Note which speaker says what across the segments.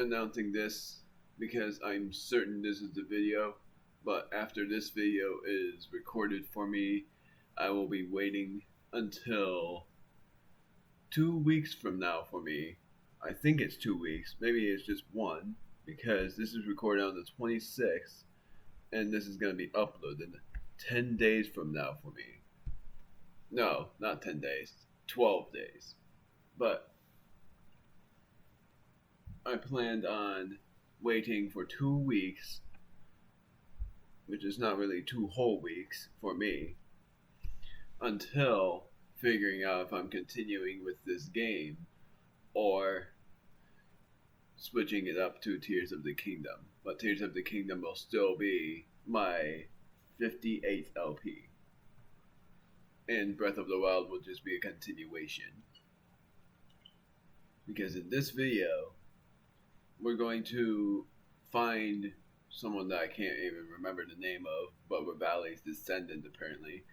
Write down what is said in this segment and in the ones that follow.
Speaker 1: announcing this because I'm certain this is the video, but after this video is recorded for me, I will be waiting until 2 weeks from now for me. I think it's 2 weeks, maybe it's just one, because this is recorded on the 26th, and this is going to be uploaded 10 days from now for me. No, not 10 days, 12 days. But I planned on waiting for 2 weeks, which is not really 2 whole weeks for me, until figuring out if I'm continuing with this game or switching it up to Tears of the Kingdom. But Tears of the Kingdom will still be my 58th LP. And Breath of the Wild will just be a continuation. Because in this video, we're going to find someone that I can't even remember the name of, but Revali's descendant apparently.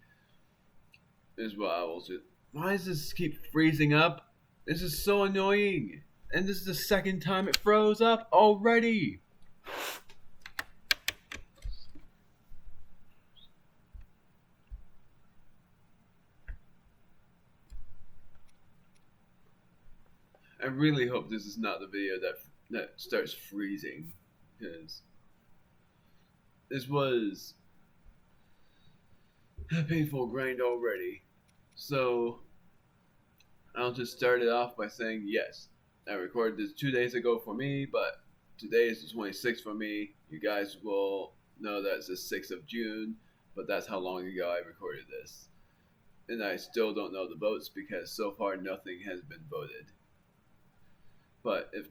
Speaker 1: Is what I will do. Why does this keep freezing up? This is so annoying. And this is the second time it froze up already. I really hope this is not the video that starts freezing, because this was a painful grind already. So I'll just start it off by saying yes, I recorded this 2 days ago for me, but today is the 26th for me. You guys will know that it's the 6th of June, but that's how long ago I recorded this. And I still don't know the votes because so far nothing has been voted. But if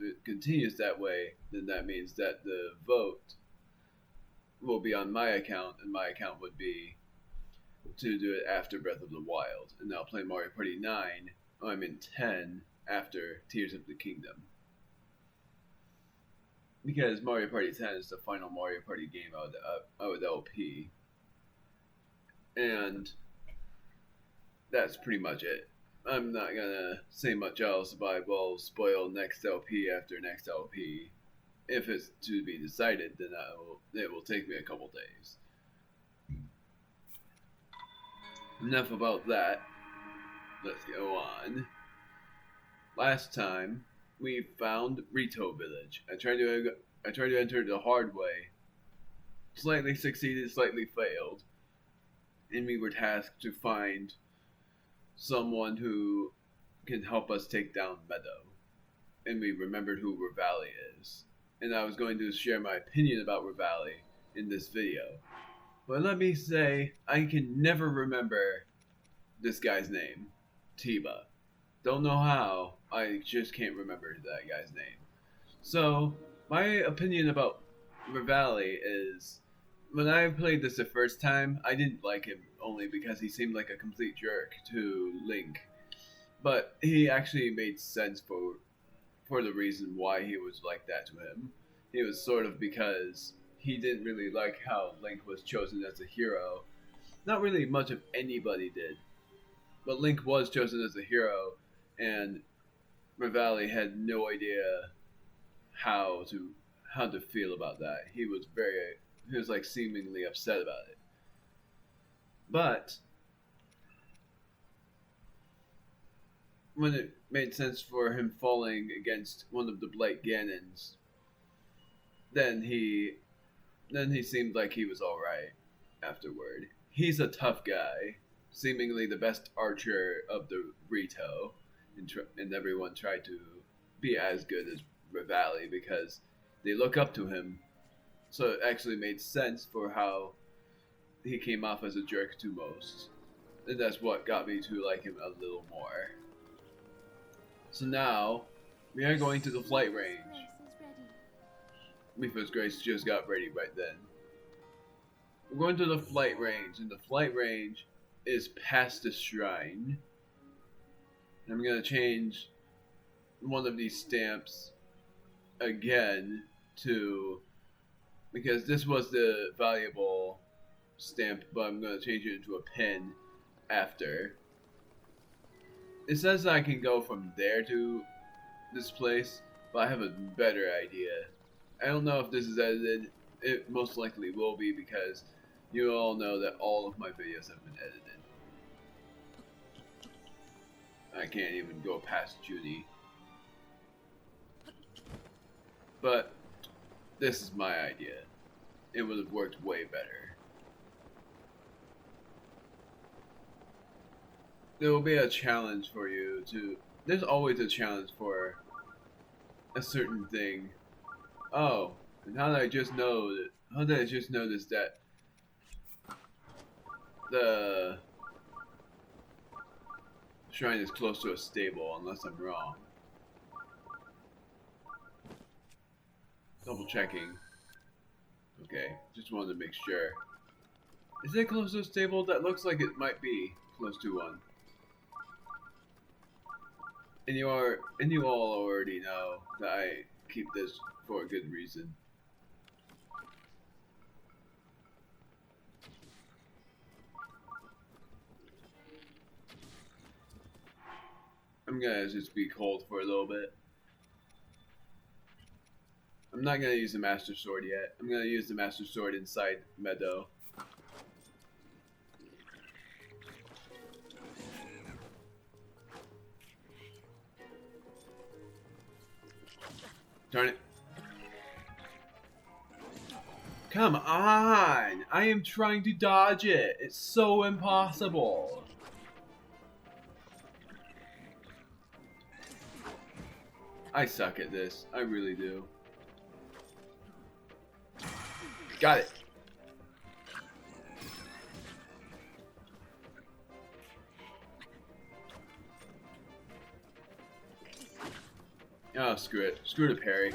Speaker 1: it continues that way, then that means that the vote will be on my account, and my account would be to do it after Breath of the Wild. And I'll play Mario Party 9, 10, after Tears of the Kingdom. Because Mario Party 10 is the final Mario Party game I would LP. And that's pretty much it. I'm not gonna say much else, but I will spoil next LP after next LP. If it's to be decided, then it will take me a couple days. Enough about that. Let's go on. Last time, we found Rito Village. I tried to enter it the hard way. Slightly succeeded, slightly failed. And we were tasked to find someone who can help us take down Medoh. And we remembered who Revali is. And I was going to share my opinion about Revali in this video. But let me say, I can never remember this guy's name. Teba. Don't know how, I just can't remember that guy's name. So, my opinion about Revali is, when I played this the first time, I didn't like him only because he seemed like a complete jerk to Link. But he actually made sense for the reason why he was like that to him. It was sort of because he didn't really like how Link was chosen as a hero. Not really much of anybody did. But Link was chosen as a hero, and Revali had no idea how to feel about that. He was like seemingly upset about it. But when it made sense for him falling against one of the Blight Ganons, then he seemed like he was alright afterward. He's a tough guy, seemingly the best archer of the Rito, and everyone tried to be as good as Revali because they look up to him. So it actually made sense for how he came off as a jerk to most. And that's what got me to like him a little more. So now, we are going to the flight range. Because Grace just got ready right then. We're going to the flight range, and the flight range is past the shrine. I'm going to change one of these stamps again to, because this was the valuable stamp, but I'm going to change it into a pin after. It says I can go from there to this place, but I have a better idea. I don't know if this is edited. It most likely will be because you all know that all of my videos have been edited. I can't even go past Judy. But this is my idea. It would have worked way better. There will be a challenge for you to... There's always a challenge for a certain thing. Oh, and how did I just know that? How did I just notice that the shrine is close to a stable? Unless I'm wrong. Double checking. Okay, just wanted to make sure. Is it close to a stable? That looks like it might be close to one. And you all already know that I keep this for a good reason. I'm gonna just be cold for a little bit. I'm not gonna use the Master Sword yet. I'm gonna use the Master Sword inside Medoh. Darn it. Come on! I am trying to dodge it! It's so impossible! I suck at this. I really do. Got it! Oh, screw it. Screw the parry.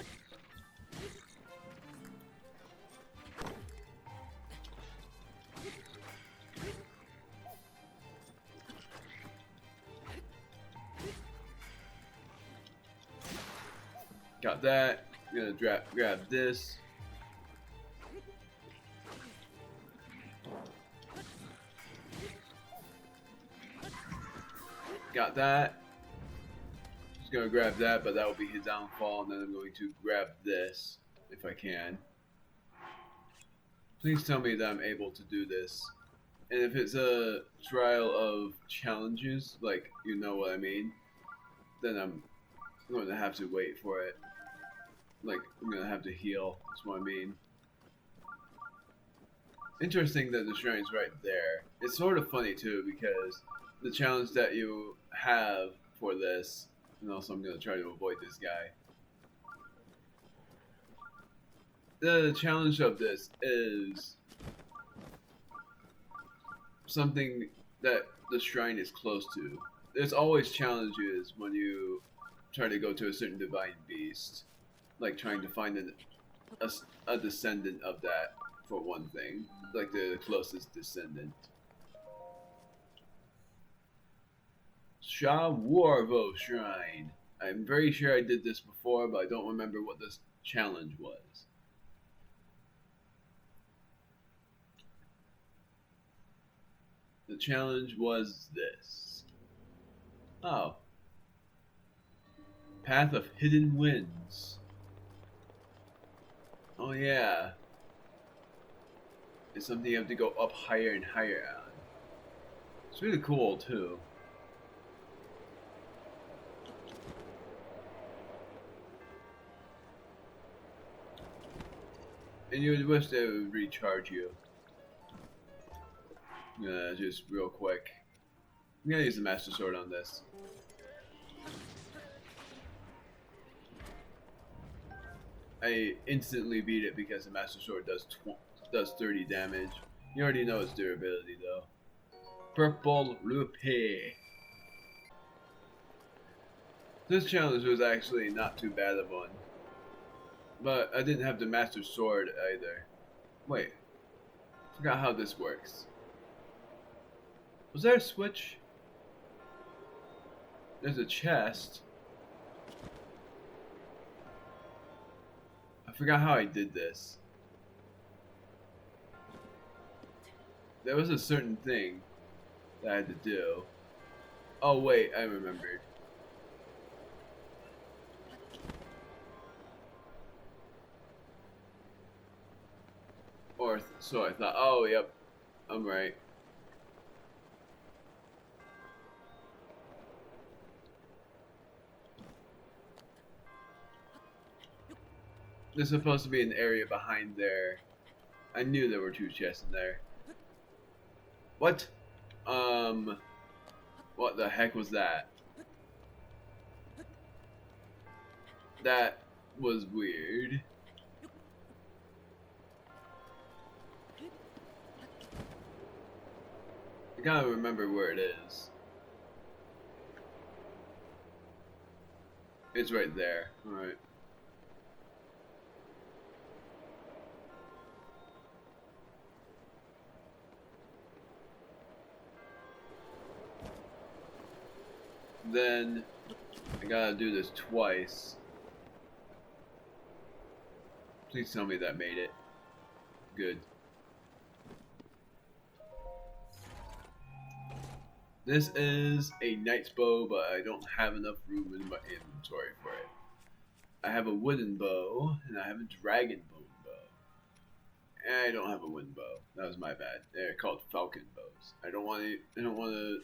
Speaker 1: Got that. I'm gonna grab this. Got that. Just gonna grab that, but that will be his downfall, and then I'm going to grab this, if I can. Please tell me that I'm able to do this. And if it's a trial of challenges, like, you know what I mean, then I'm going to have to wait for it. Like, I'm gonna have to heal, that's what I mean. Interesting that the shrine's right there. It's sort of funny too, because the challenge that you have for this, and also I'm gonna try to avoid this guy. The challenge of this is something that the shrine is close to. There's always challenges when you try to go to a certain divine beast. Like trying to find a descendant of that, for one thing. Like the closest descendant. Shawarvo Shrine. I'm very sure I did this before, but I don't remember what this challenge was. The challenge was this. Oh. Path of Hidden Winds. Oh yeah. It's something you have to go up higher and higher on. It's really cool too. And you would wish they would recharge you. Just real quick. I'm gonna use the Master Sword on this. I instantly beat it because the Master Sword does 30 damage. You already know its durability though. Purple Rupee. This challenge was actually not too bad of one. But I didn't have the Master Sword either. Wait. Forgot how this works. Was there a switch? There's a chest. I forgot how I did this. There was a certain thing that I had to do. Oh wait, I remembered. So I thought, oh, yep, I'm right. There's supposed to be an area behind there. I knew there were 2 chests in there. What? What the heck was that? That was weird. I gotta remember where it is. It's right there. Alright. Then I gotta do this twice. Please tell me that made it. Good. This is a knight's bow, but I don't have enough room in my inventory for it. I have a wooden bow, and I have a dragon bone bow. And I don't have a wooden bow. That was my bad. They're called falcon bows. I don't want to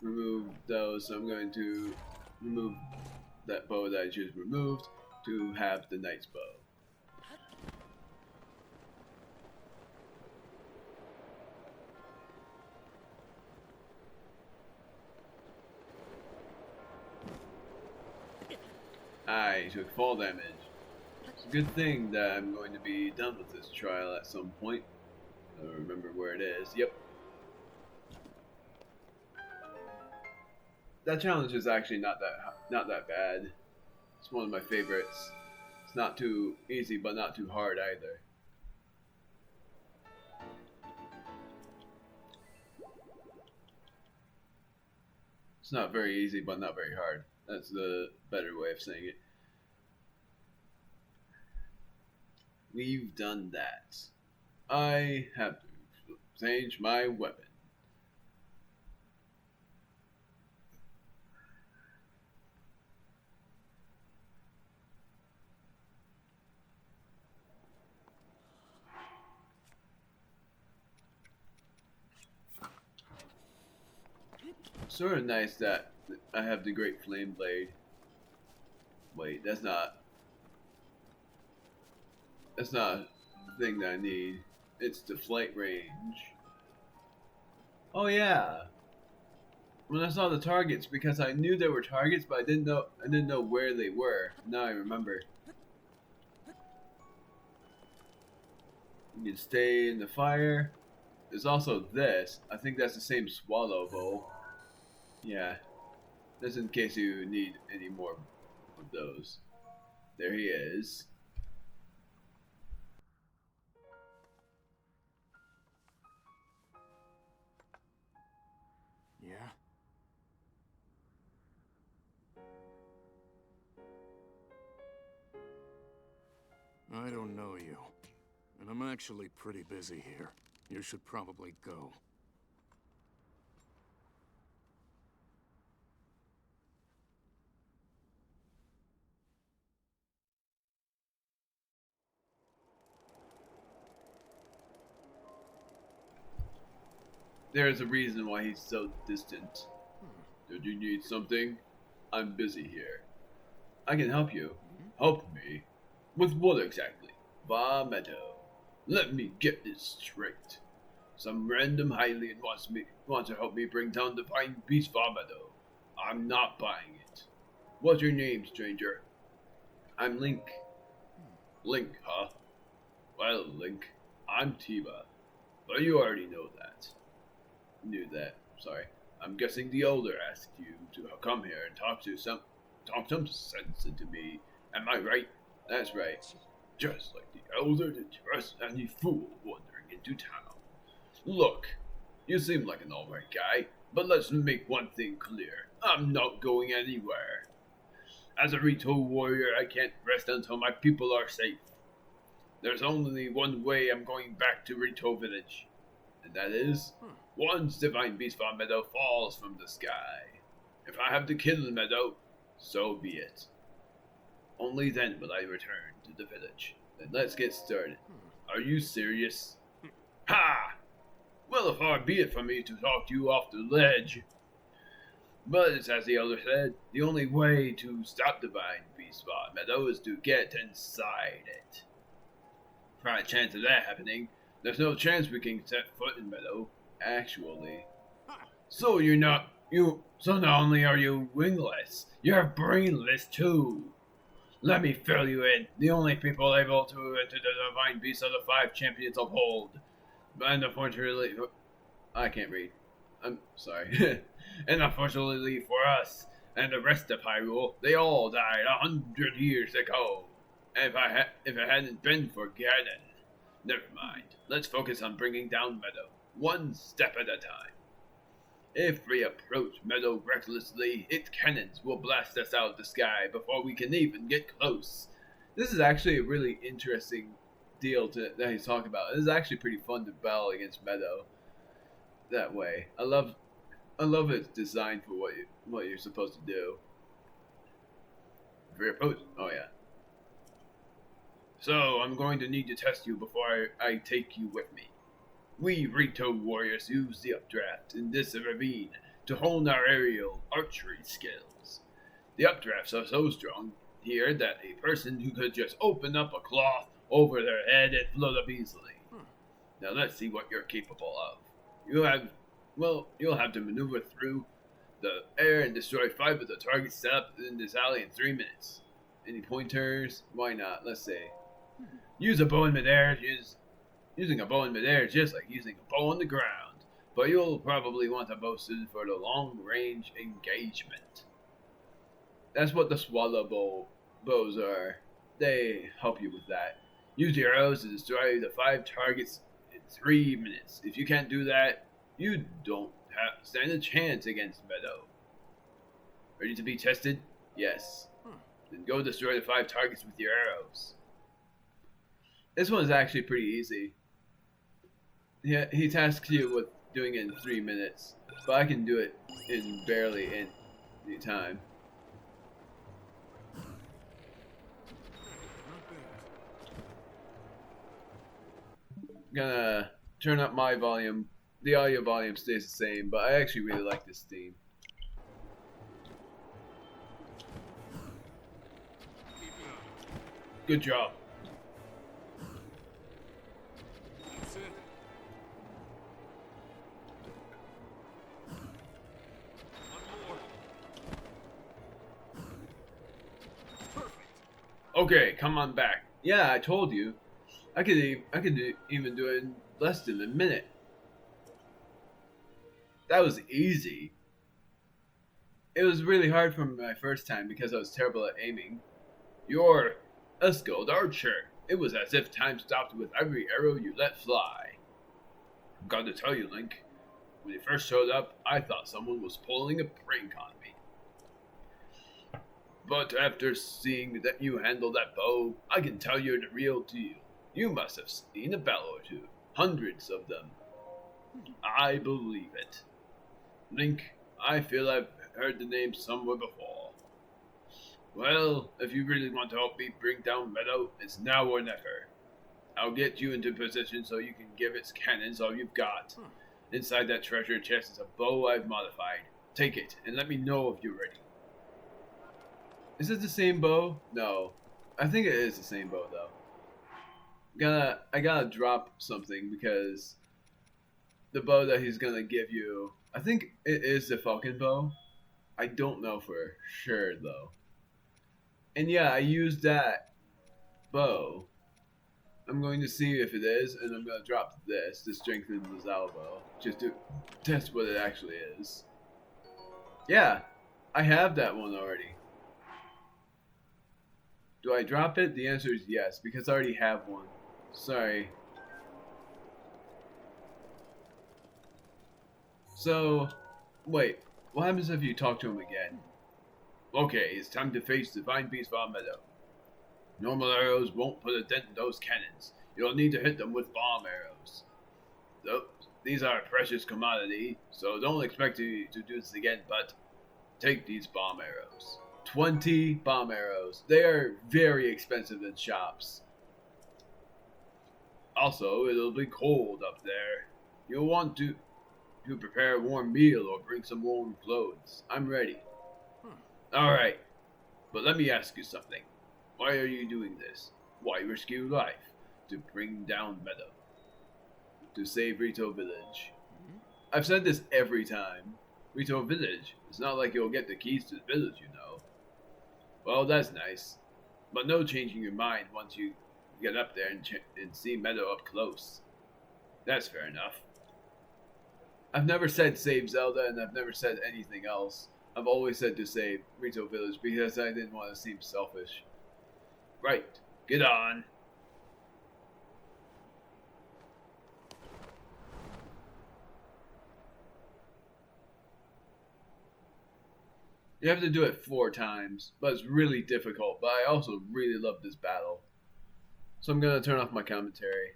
Speaker 1: remove those, so I'm going to remove that bow that I just removed to have the knight's bow. I took fall damage. It's a good thing that I'm going to be done with this trial at some point. I don't remember where it is. Yep. That challenge is actually not that bad. It's one of my favorites. It's not too easy, but not too hard either. It's not very easy, but not very hard. That's the better way of saying it. We've done that. I have to change my weapon. Sort of nice that I have the Great Flame Blade. Wait, that's not a thing that I need. It's the flight range. Oh yeah. When I saw the targets, because I knew there were targets, but I didn't know where they were. Now I remember. You can stay in the fire. There's also this. I think that's the same swallow bow. Yeah. Just in case you need any more of those. There he is.
Speaker 2: Yeah? I don't know you. And I'm actually pretty busy here. You should probably go.
Speaker 1: There's a reason why he's so distant. Did you need something? I'm busy here. I can help you. Help me? With what exactly? Medoh. Let me get this straight. Some random Hylian wants to help me bring down the fine beast Medoh. I'm not buying it. What's your name, stranger? I'm Link. Link, huh? Well, Link, I'm Teba. But you already know that. Knew that. Sorry. I'm guessing the elder asked you to come here and talk some sense into me. Am I right? That's right. Just like the elder to trust any fool wandering into town. Look, you seem like an alright guy, but let's make one thing clear. I'm not going anywhere. As a Rito warrior, I can't rest until my people are safe. There's only one way I'm going back to Rito Village. And that is, once divine beast Medoh falls from the sky. If I have to kill Medoh, so be it. Only then will I return to the village. Then let's get started. Are you serious? Ha! Well, far be it from me to talk you off the ledge. But it's as the elder said, the only way to stop the Divine Beast Spot Meadow is to get inside it. For a chance of that happening, there's no chance we can set foot in Meadow, actually. So so not only are you wingless, you're brainless too. Let me fill you in. The only people able to enter the Divine Beast are the 5 champions of old. And unfortunately, I can't read. I'm sorry. And unfortunately for us and the rest of Hyrule, they all died 100 years ago. And if it hadn't been for Ganon, never mind. Let's focus on bringing down Meadow, one step at a time. If we approach Meadow recklessly, its cannons will blast us out of the sky before we can even get close. This is actually a really interesting deal that he's talking about. It is actually pretty fun to battle against Meadow that way. I love its design for what you're supposed to do. If we approach, oh yeah. So I'm going to need to test you before I take you with me. We Rito warriors use the updraft in this ravine to hone our aerial archery skills. The updrafts are so strong here that a person who could just open up a cloth over their head and float up easily. Now let's see what you're capable of. You'll have to maneuver through the air and destroy 5 of the targets set up in this alley in 3 minutes. Any pointers? Why not? Let's see. Use a bow in midair. Using a bow in midair is just like using a bow on the ground, but you'll probably want a bow suited for the long-range engagement. That's what the swallow bows are. They help you with that. Use your arrows to destroy the 5 targets in 3 minutes. If you can't do that, you don't stand a chance against Meadow. Ready to be tested? Yes. Then go destroy the 5 targets with your arrows. This one is actually pretty easy. Yeah, he tasks you with doing it in 3 minutes, but I can do it in barely any time. Gonna turn up my volume. The audio volume stays the same, but I actually really like this theme. Good job.
Speaker 2: That's it. One more. Perfect.
Speaker 1: Okay, come on back. Yeah, I told you. I could even do it in less than a minute. That was easy. It was really hard for my first time because I was terrible at aiming. You're a skilled archer. It was as if time stopped with every arrow you let fly. I've got to tell you, Link, when you first showed up, I thought someone was pulling a prank on me. But after seeing that you handle that bow, I can tell you're the real deal. You must have seen a battle or two. Hundreds of them. I believe it. Link, I feel I've heard the name somewhere before. Well, if you really want to help me bring down Meadow, it's now or never. I'll get you into position so you can give its cannons all you've got. Inside that treasure chest is a bow I've modified. Take it, and let me know if you're ready. Is it the same bow? No. I think it is the same bow, though. I gotta drop something because the bow that he's gonna give you, I think it is the Falcon bow. I don't know for sure though. And yeah, I used that bow. I'm going to see if it is, and I'm gonna drop this to strengthen the Zelda bow, just to test what it actually is. Yeah, I have that one already. Do I drop it? The answer is yes, because I already have one. Sorry. So, wait. What happens if you talk to him again? Okay, it's time to face the Divine Beast Bomb Meadow. Normal arrows won't put a dent in those cannons. You'll need to hit them with bomb arrows. These are a precious commodity, so don't expect to do this again, but take these bomb arrows. 20 bomb arrows. They are very expensive in shops. Also, it'll be cold up there. You'll want to prepare a warm meal or bring some warm clothes. I'm ready. Alright, but let me ask you something. Why are you doing this? Why risk your life? To bring down Medoh. To save Rito Village. I've said this every time. Rito Village. It's not like you'll get the keys to the village, you know. Well, that's nice. But no changing your mind once you get up there and see Medoh up close. That's fair enough. I've never said save Zelda, and I've never said anything else. I've always said to save Rito Village because I didn't want to seem selfish. Right, get on. You have to do it 4 times, but it's really difficult, but I also really love this battle. So I'm going to turn off my commentary.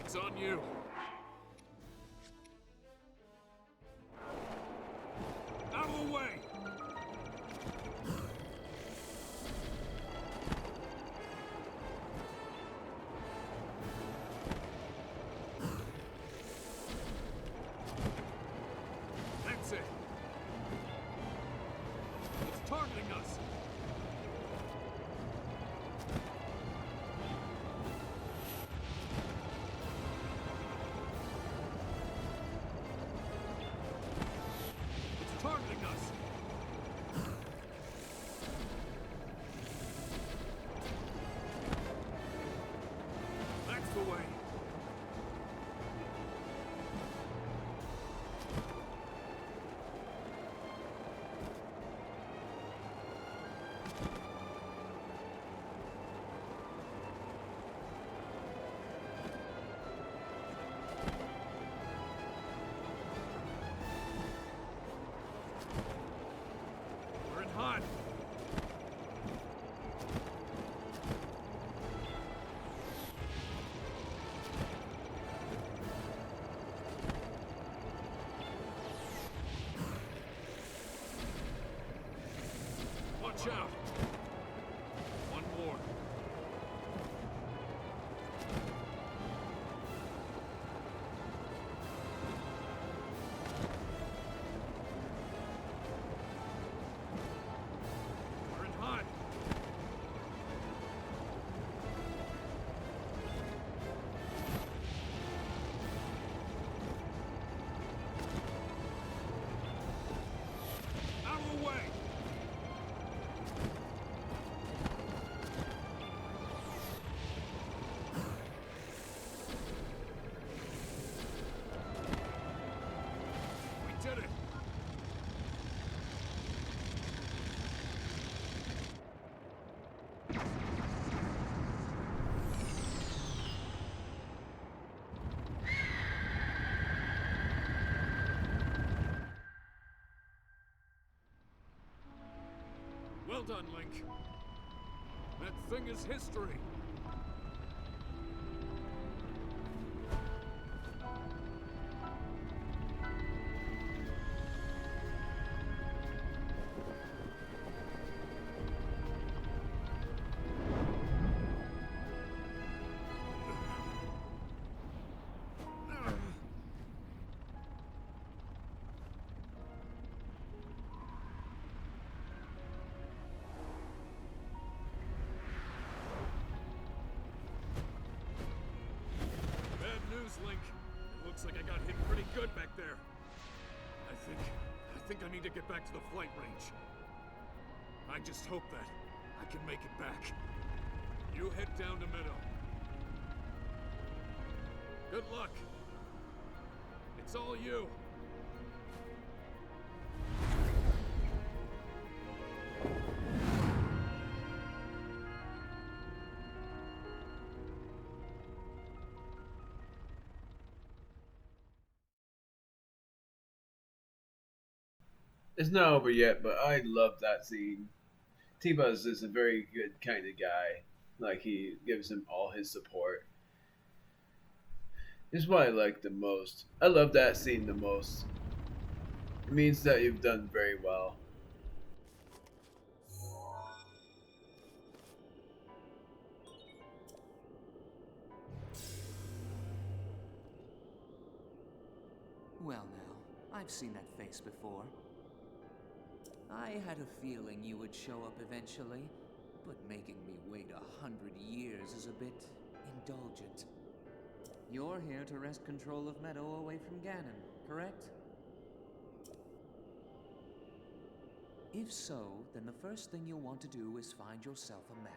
Speaker 2: It's on you. Out of the way! That's it. It's targeting us. Targeting us. That's the way. Hot. Watch out. One more. Well done, Link. That thing is history. Thanks, Link. It looks like I got hit pretty good back there. I think I need to get back to the flight range. I just hope that I can make it back. You head down to Medoh. Good luck. It's all you.
Speaker 1: It's not over yet, but I love that scene. Teba is a very good kind of guy. Like, he gives him all his support. It's what I like the most. I love that scene the most. It means that you've done very well.
Speaker 3: Well now, I've seen that face before. I had a feeling you would show up eventually, but making me wait 100 years is a bit indulgent. You're here to wrest control of Medoh away from Ganon, correct? If so, then the first thing you'll want to do is find yourself a map.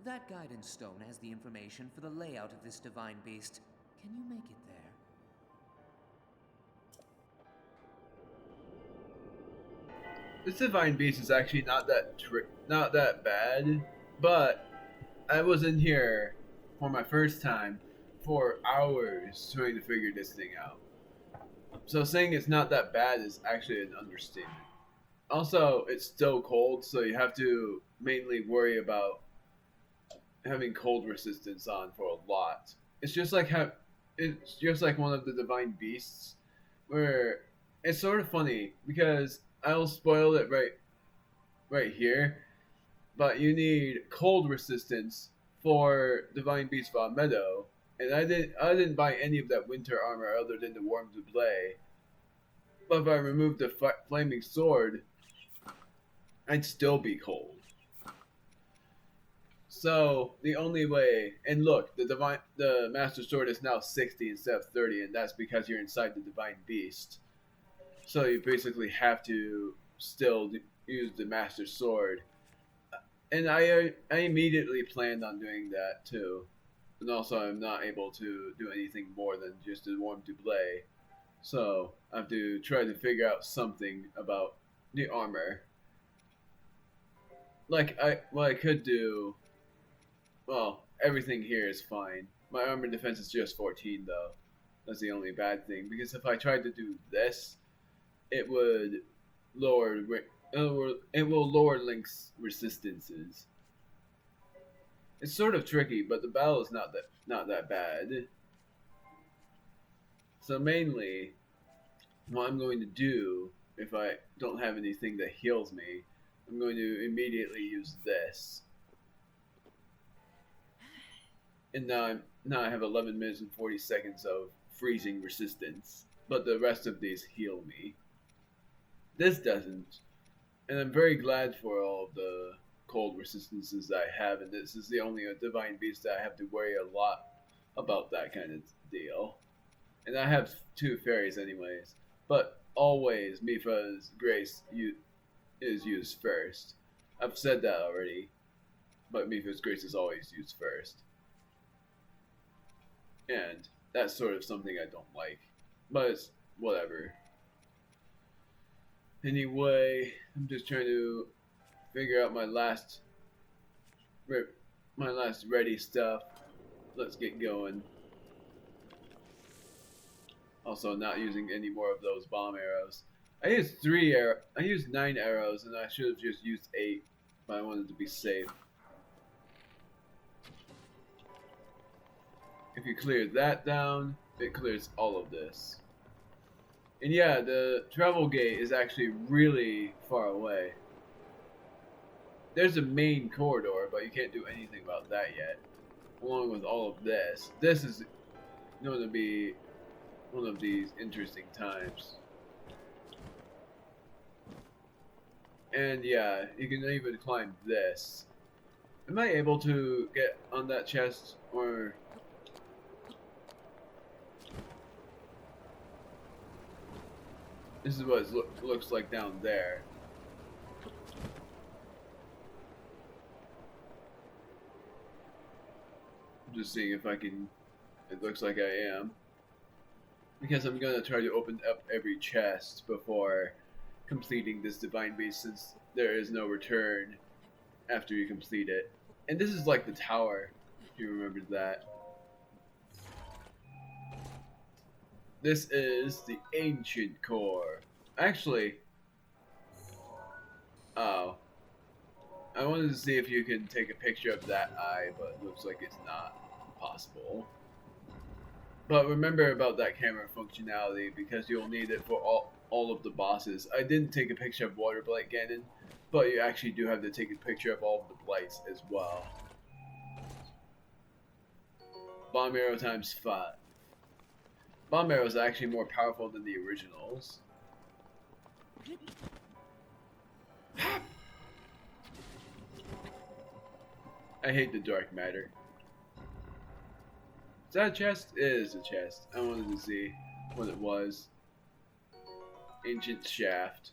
Speaker 3: That guidance stone has the information for the layout of this divine beast. Can you make it there?
Speaker 1: This divine beast is actually not that bad, but I was in here for my first time for hours trying to figure this thing out. So saying it's not that bad is actually an understatement. Also, it's still cold, so you have to mainly worry about having cold resistance on for a lot. It's just like one of the divine beasts, where it's sort of funny because I'll spoil it right here, but you need cold resistance for divine beast von Medoh, and I didn't buy any of that winter armor other than the warm doublet. But if I removed the flaming sword, I'd still be cold. So the only way, and look, the Master Sword is now 60 instead of 30, and that's because you're inside the Divine Beast. So you basically have to still use the Master Sword, and I immediately planned on doing that too, and also I'm not able to do anything more than just a warm doublet. So I have to try to figure out something about the armor. Like what I could do. Well, everything here is fine. My armor defense is just 14 though. That's the only bad thing, because if I tried to do this, it would lower Link's resistances. It's sort of tricky, but the battle is not that bad. So mainly, what I'm going to do, if I don't have anything that heals me, I'm going to immediately use this. And now I have 11 minutes and 40 seconds of freezing resistance, but the rest of these heal me. This doesn't, and I'm very glad for all of the cold resistances that I have, and this is the only divine beast that I have to worry a lot about that kind of deal. And I have 2 fairies anyways, but always Mipha's Grace is used first. I've said that already, but Mipha's Grace is always used first. And that's sort of something I don't like, but it's whatever. Anyway, I'm just trying to figure out my last ready stuff. Let's get going. Also, not using any more of those bomb arrows. I used 9 arrows, and I should have just used 8, but I wanted to be safe. If you clear that down, it clears all of this. And yeah, the travel gate is actually really far away. There's a main corridor, but you can't do anything about that yet. Along with all of this. This is going to be one of these interesting times. And yeah, you can even climb this. Am I able to get on that chest, or... This is what it looks like down there. I'm just seeing if I can... It looks like I am. Because I'm gonna try to open up every chest before completing this Divine Beast, since there is no return after you complete it. And this is like the tower, if you remembered that. This is the ancient core. Actually, oh, I wanted to see if you can take a picture of that eye, but it looks like it's not possible. But remember about that camera functionality, because you'll need it for all of the bosses. I didn't take a picture of Water Blight Ganon, but you actually do have to take a picture of all of the blights as well. Bomb arrow times 5. Bomb arrow is actually more powerful than the originals. I hate the dark matter. Is that a chest? It is a chest. I wanted to see what it was. Ancient shaft.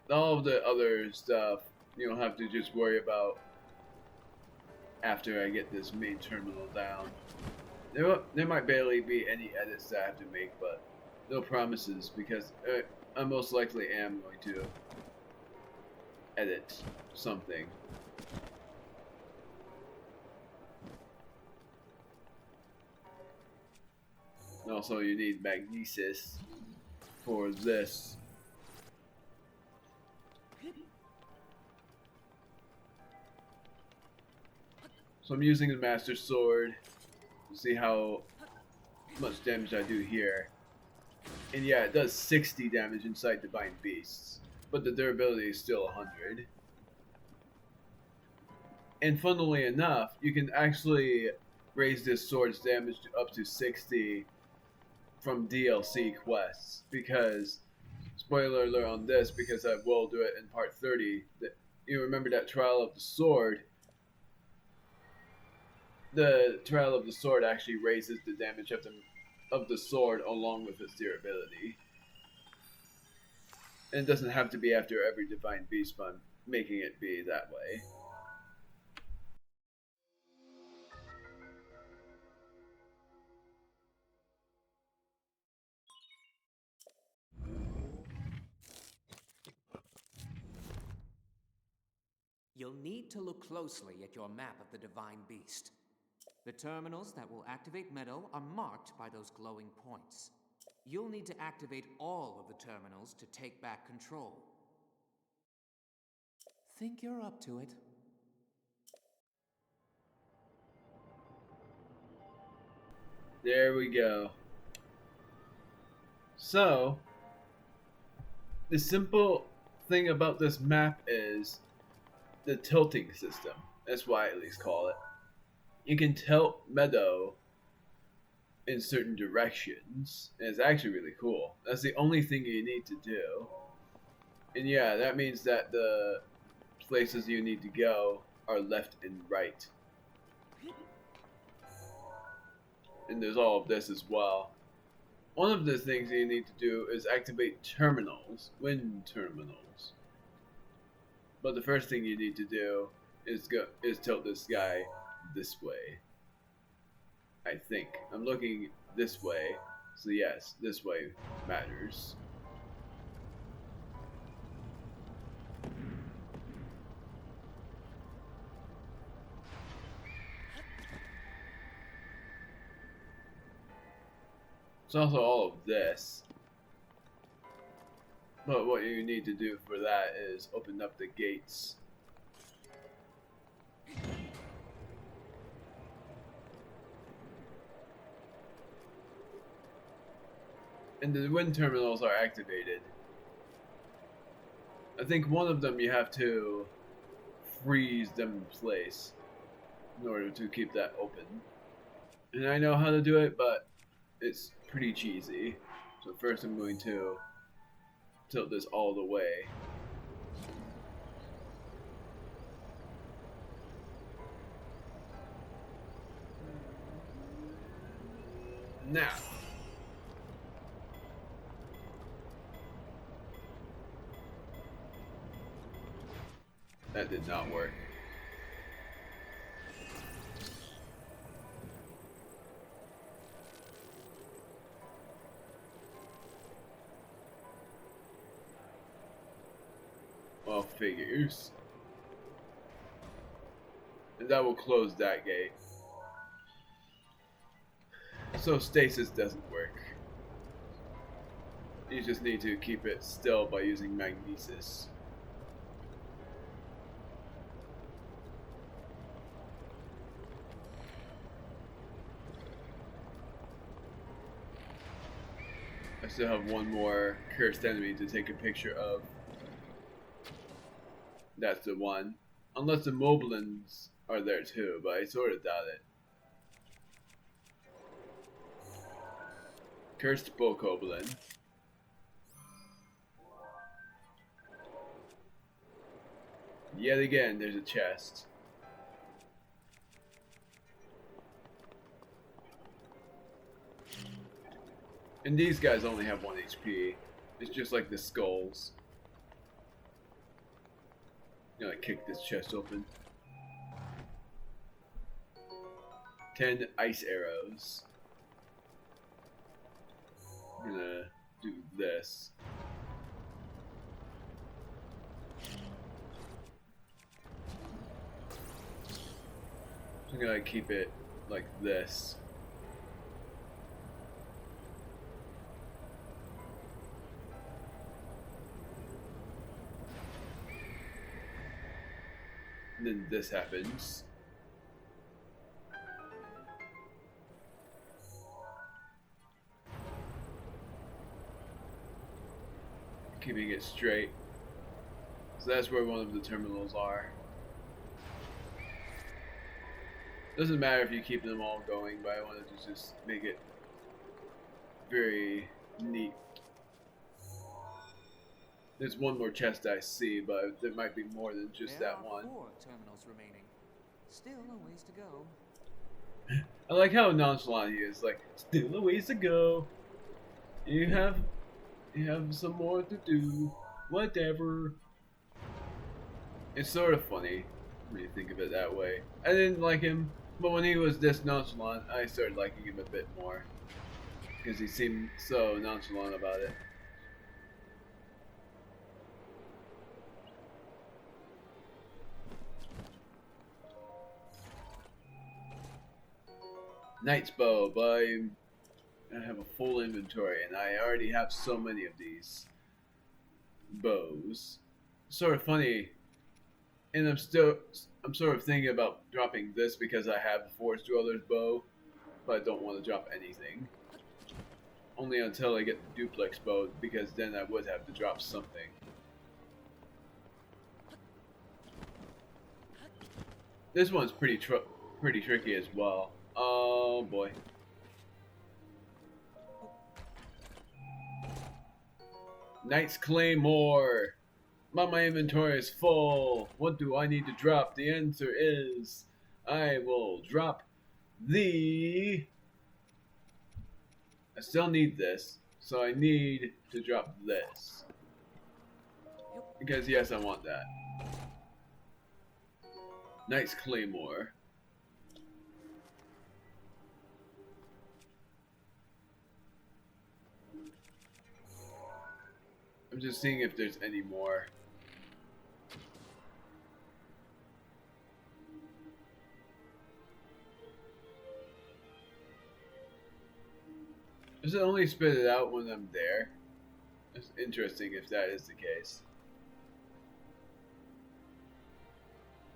Speaker 1: All of the other stuff you don't have to just worry about after I get this main terminal down. There might barely be any edits that I have to make, but no promises, because I most likely am going to edit something. And also, you need magnesis for this. So I'm using the Master Sword to see how much damage I do here. And yeah, it does 60 damage inside Divine Beasts, but the durability is still 100. And funnily enough, you can actually raise this sword's damage to up to 60 from DLC quests, because, spoiler alert on this, because I will do it in part 30, that you remember that Trial of the Sword. The Trial of the Sword actually raises the damage of the sword along with its durability. And it doesn't have to be after every Divine Beast, but I'm making it be that way.
Speaker 3: You'll need to look closely at your map of the Divine Beast. The terminals that will activate Medoh are marked by those glowing points. You'll need to activate all of the terminals to take back control. Think you're up to it?
Speaker 1: There we go. So, the simple thing about this map is the tilting system. That's why I at least call it. You can tilt Medoh in certain directions, and it's actually really cool. That's the only thing you need to do. And yeah, that means that the places you need to go are left and right. And there's all of this as well. One of the things you need to do is activate terminals, wind terminals. But the first thing you need to do is tilt this guy this way. I think. I'm looking this way, so yes, this way matters. It's also all of this. But what you need to do for that is open up the gates. And the wind terminals are activated. I think one of them you have to freeze them in place in order to keep that open. And I know how to do it, but it's pretty cheesy. So first I'm going to tilt this all the way. Now. That did not work. Well, figures. And that will close that gate. So stasis doesn't work. You just need to keep it still by using magnesis. I still have one more cursed enemy to take a picture of. That's the one. Unless the moblins are there too, but I sort of doubt it. Cursed Bokoblin. Yet again, there's a chest. And these guys only have 1 HP. It's just like the skulls. You know, I kick this chest open. 10 ice arrows. I'm gonna do this. I'm gonna keep it like this. And then this happens. Keeping it straight. So that's where one of the terminals are. Doesn't matter if you keep them all going, but I wanted to just make it very neat. There's one more chest I see, but there might be more than just that one.
Speaker 3: There are 4 terminals remaining. Still a ways to go.
Speaker 1: I like how nonchalant he is. Like, still a ways to go. You have some more to do. Whatever. It's sort of funny when you think of it that way. I didn't like him, but when he was this nonchalant, I started liking him a bit more. Because he seemed so nonchalant about it. Knight's Bow, but I have a full inventory, and I already have so many of these bows. Sort of funny, and I'm sort of thinking about dropping this because I have a Forest Dweller's bow, but I don't want to drop anything. Only until I get the duplex bow, because then I would have to drop something. This one's pretty tricky as well. Oh boy. Knight's Claymore. My inventory is full. What do I need to drop? The answer is I will drop the... I still need this, so I need to drop this. Because yes, I want that. Knight's Claymore. I'm just seeing if there's any more. Does it only spit it out when I'm there? It's interesting if that is the case.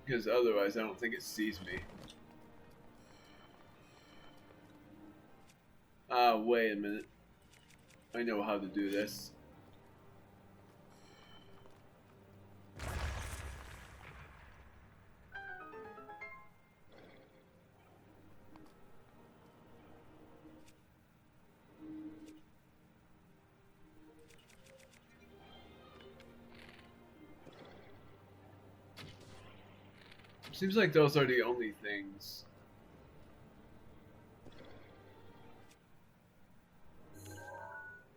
Speaker 1: Because otherwise I don't think it sees me. Wait a minute. I know how to do this. Seems like those are the only things.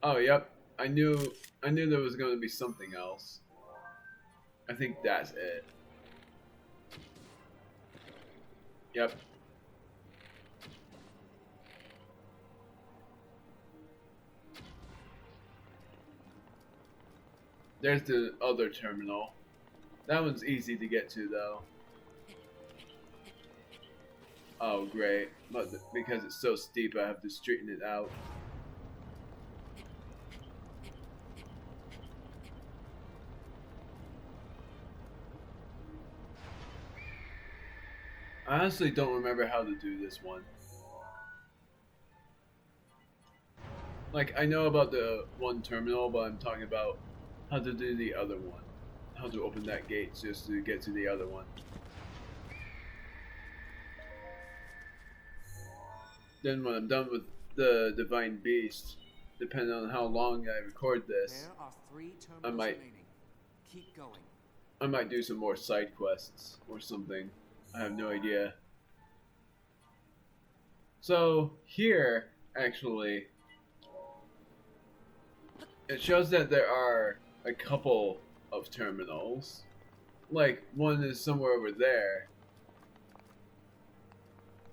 Speaker 1: Oh, yep. I knew there was going to be something else. I think that's it. Yep. There's the other terminal. That one's easy to get to, though. Oh, great. But because it's so steep, I have to straighten it out. I honestly don't remember how to do this one. Like, I know about the one terminal, but I'm talking about how to do the other one. How to open that gate just to get to the other one. Then when I'm done with the Divine Beast, depending on how long I record this,
Speaker 3: There are 3 terminals remaining. Keep going.
Speaker 1: I might do some more side quests or something. I have no idea. So here, actually, it shows that there are a couple of terminals. Like, one is somewhere over there.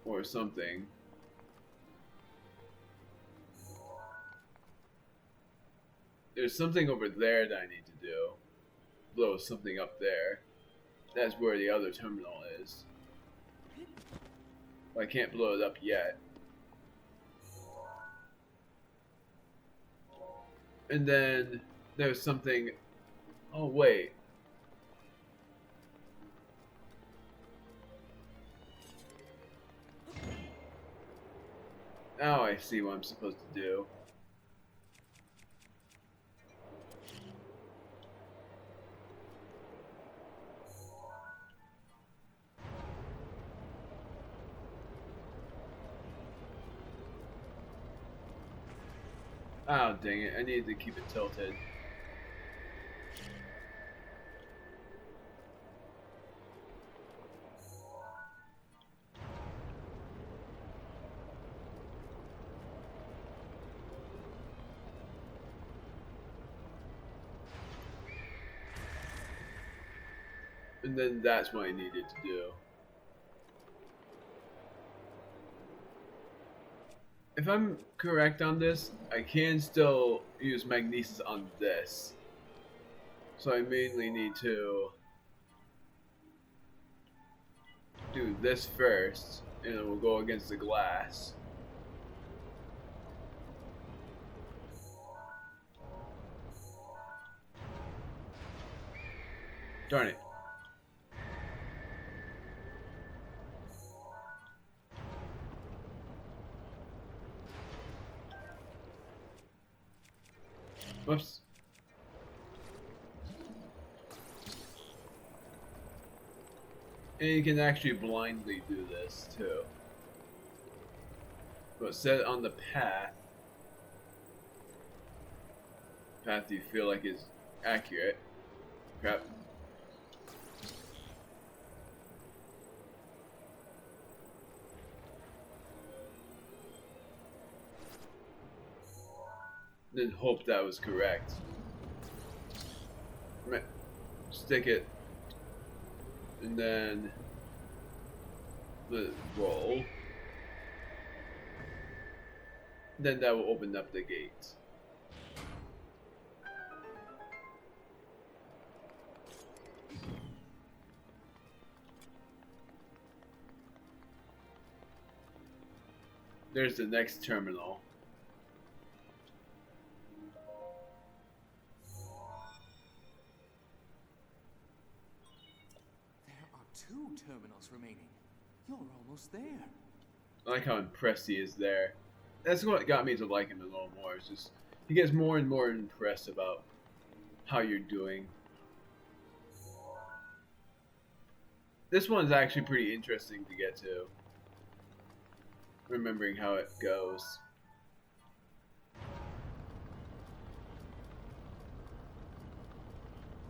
Speaker 1: Or something. There's something over there that I need to do. Blow something up there. That's where the other terminal is. I can't blow it up yet. And then there's something. Oh, wait. Now I see what I'm supposed to do. Oh, dang it. I needed to keep it tilted. And then that's what I needed to do. If I'm correct on this, I can still use magnesis on this. So I mainly need to do this first, and it will go against the glass. Darn it. Whoops. And you can actually blindly do this too. But set it on the path. Path you feel like is accurate. Crap. Then hope that was correct. Stick it. And then let it roll. Then that will open up the gate. There's the next terminal.
Speaker 3: Two terminals remaining. You're almost there.
Speaker 1: I like how impressed he is there. That's what got me to like him a little more. It's just he gets more and more impressed about how you're doing. This one's actually pretty interesting to get to. Remembering how it goes.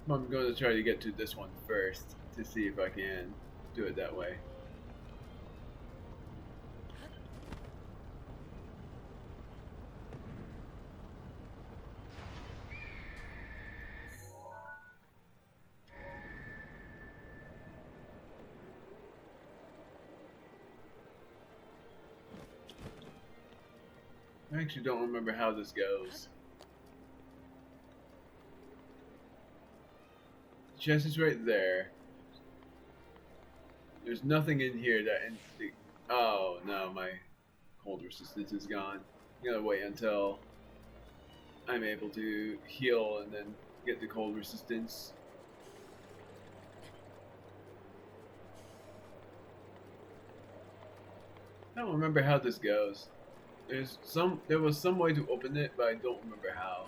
Speaker 1: I'm going to try to get to this one first to see if I can do it that way. I actually don't remember how this goes. The chest is right there. There's nothing in here that... Oh, no, my cold resistance is gone. I'm gonna wait until I'm able to heal and then get the cold resistance. I don't remember how this goes. There was some way to open it, but I don't remember how.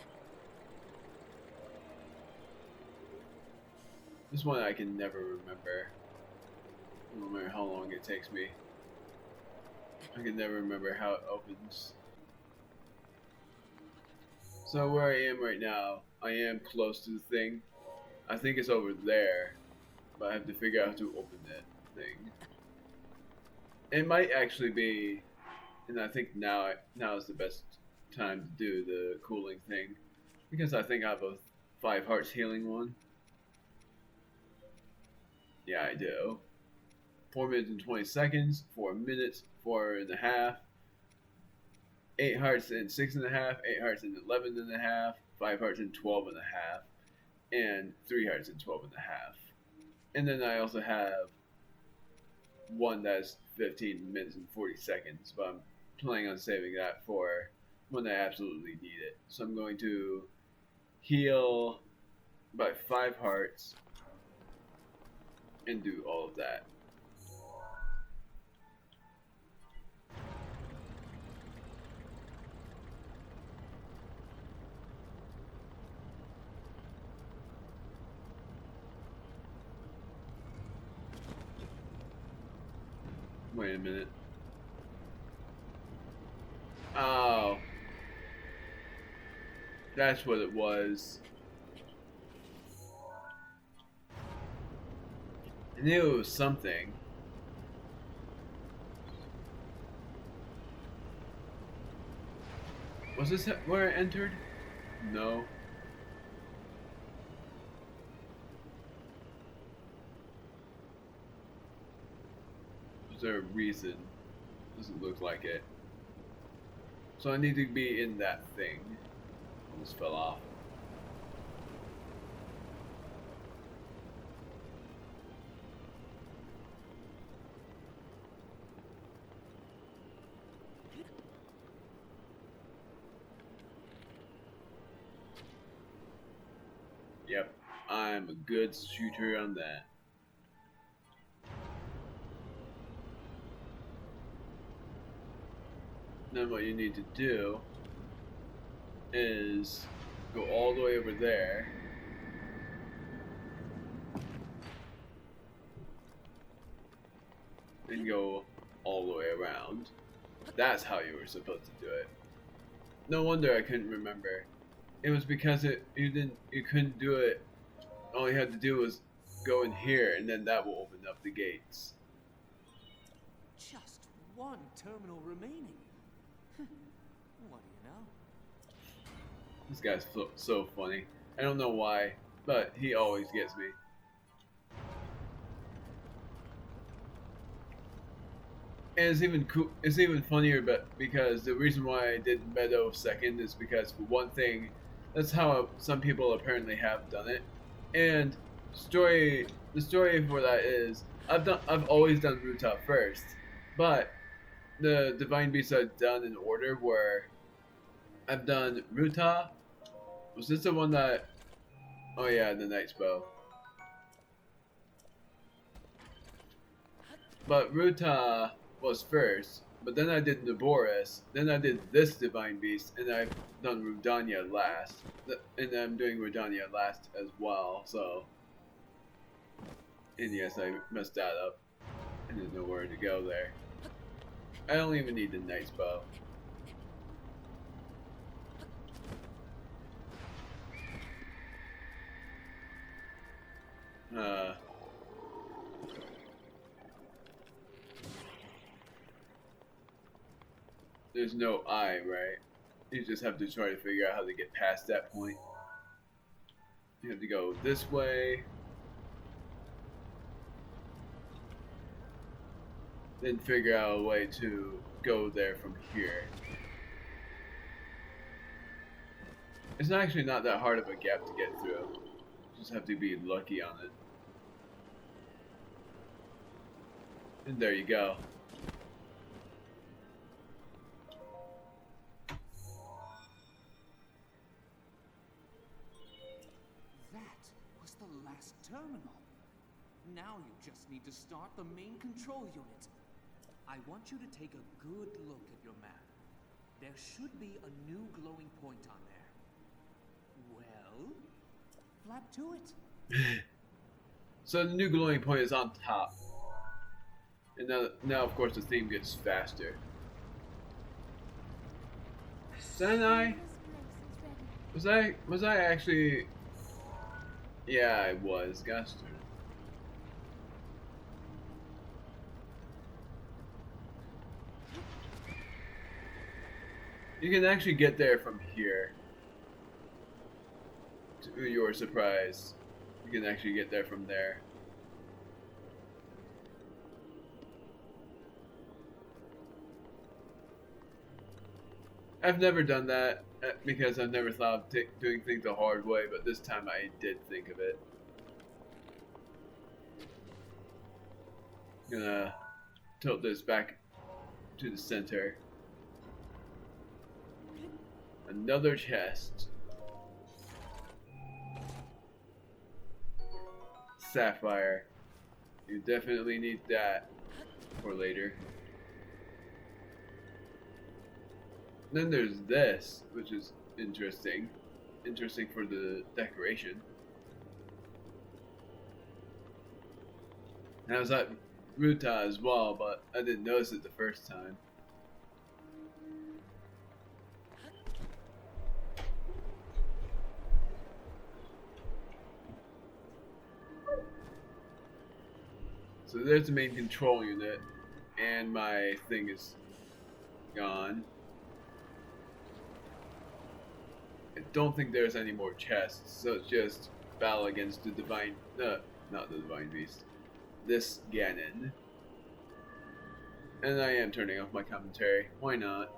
Speaker 1: This one I can never remember. I don't remember how long it takes me. I can never remember how it opens. So where I am right now, I am close to the thing. I think it's over there, but I have to figure out how to open that thing. It might actually be, and I think now is the best time to do the cooling thing, because I think I have a 5 hearts healing one. Yeah, I do. 4 minutes and 20 seconds, 4 minutes, 4.5, 8 hearts in 6.5, 8 hearts in 11.5, 5 hearts in 12.5, and 3 hearts in 12.5. And then I also have one that's 15 minutes and 40 seconds, but I'm planning on saving that for when I absolutely need it. So I'm going to heal by 5 hearts and do all of that. Wait a minute. Oh. That's what it was. I knew it was something. Was this where I entered? No. Is there a reason? Doesn't look like it. So I need to be in that thing. Almost fell off. Yep, I'm a good shooter on that. Then what you need to do is go all the way over there. And go all the way around. That's how you were supposed to do it. No wonder I couldn't remember. It was because you couldn't do it. All you had to do was go in here, and then that will open up the gates.
Speaker 3: Just one terminal remaining. What do you know?
Speaker 1: This guy's so funny. I don't know why, but he always gets me. And it's even cool. It's even funnier, but because the reason why I did Medoh second is because for one thing, that's how some people apparently have done it. And the story for that is I've always done Ruta first, but the Divine Beasts I've done in order where I've done Ruta. Was this the one that? Oh yeah, the Knight's Bow. But Ruta was first, but then I did Naboris, then I did this Divine Beast, and I've done Rudania last. And I'm doing Rudania last as well, so. And yes, I messed that up. I didn't know where to go there. I don't even need the Knight's Bow. there's no eye, right? You just have to try to figure out how to get past that point. You have to go this way. Then figure out a way to go there from here. It's actually not that hard of a gap to get through. You just have to be lucky on it. And there you go.
Speaker 3: That was the last terminal. Now you just need to start the main control unit. I want you to take a good look at your map. There should be a new glowing point on there. Well, flap to it.
Speaker 1: So the new glowing point is on top. And now of course the theme gets faster. Senai? Was I actually... Yeah, I was. Gosh darn it. You can actually get there from here. To your surprise, you can actually get there from there. I've never done that because I've never thought of doing things the hard way, but this time I did think of it. I'm gonna tilt this back to the center. Another chest. Sapphire. You definitely need that for later. Then there's this, which is interesting. Interesting for the decoration. And I was at Ruta as well, but I didn't notice it the first time. So there's the main control unit, and my thing is gone. I don't think there's any more chests, so it's just battle against the divine, not the divine beast, this Ganon. And I am turning off my commentary. Why not?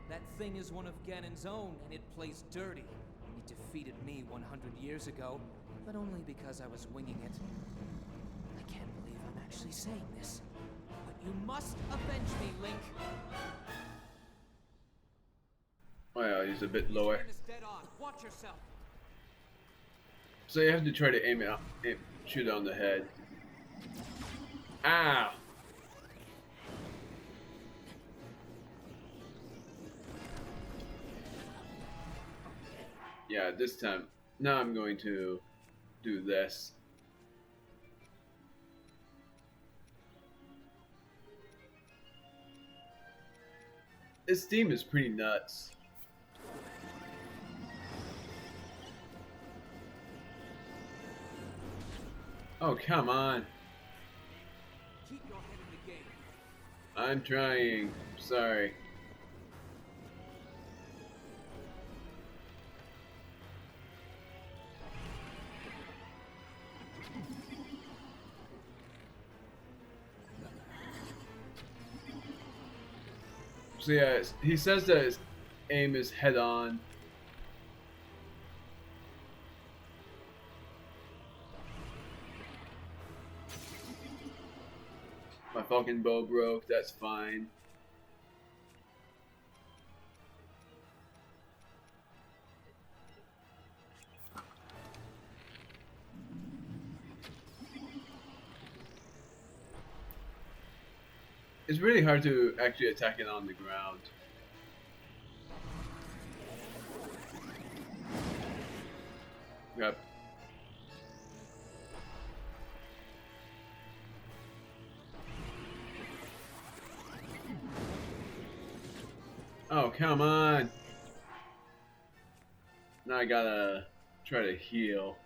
Speaker 3: That thing is one of Ganon's own, and it plays dirty. It defeated me 100 years ago, but only because I was winging it. I can't believe I'm actually saying this, but you must avenge me, Link.
Speaker 1: Well, he's a bit lower.
Speaker 3: Dead on. Watch yourself.
Speaker 1: So you have to try to shoot it on the head. Ow! Yeah, this time. Now I'm going to do this. This theme is pretty nuts. Oh, come on.
Speaker 3: Keep your head in the game.
Speaker 1: I'm trying. Sorry. So yeah, he says that his aim is head on. My fucking bow broke, that's fine. It's really hard to actually attack it on the ground. Yep. Oh, come on. Now I gotta try to heal.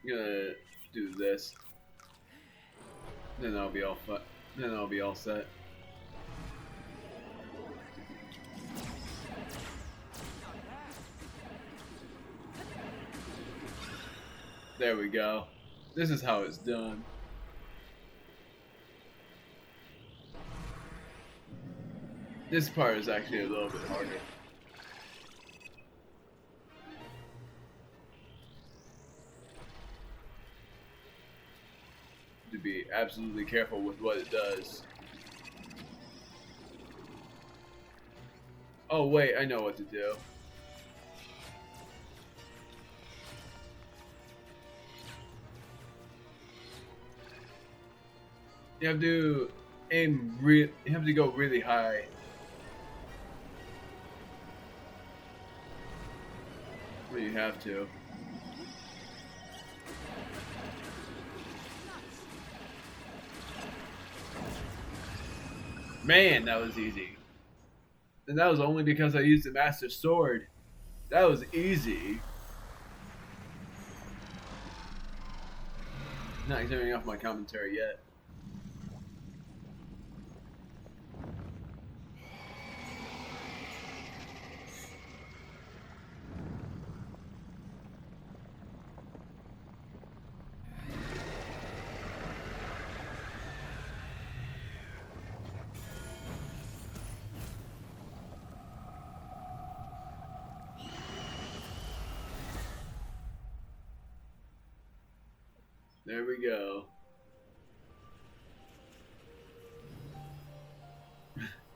Speaker 1: I'm gonna do this. Then I'll be all then I'll be all set. There we go. This is how it's done. This part is actually a little bit harder. To be absolutely careful with what it does. Oh wait, I know what to do. You have to you have to go really high. Well, you have to. Man, that was easy. And that was only because I used the Master Sword. That was easy. Not turning off my commentary yet. There we go.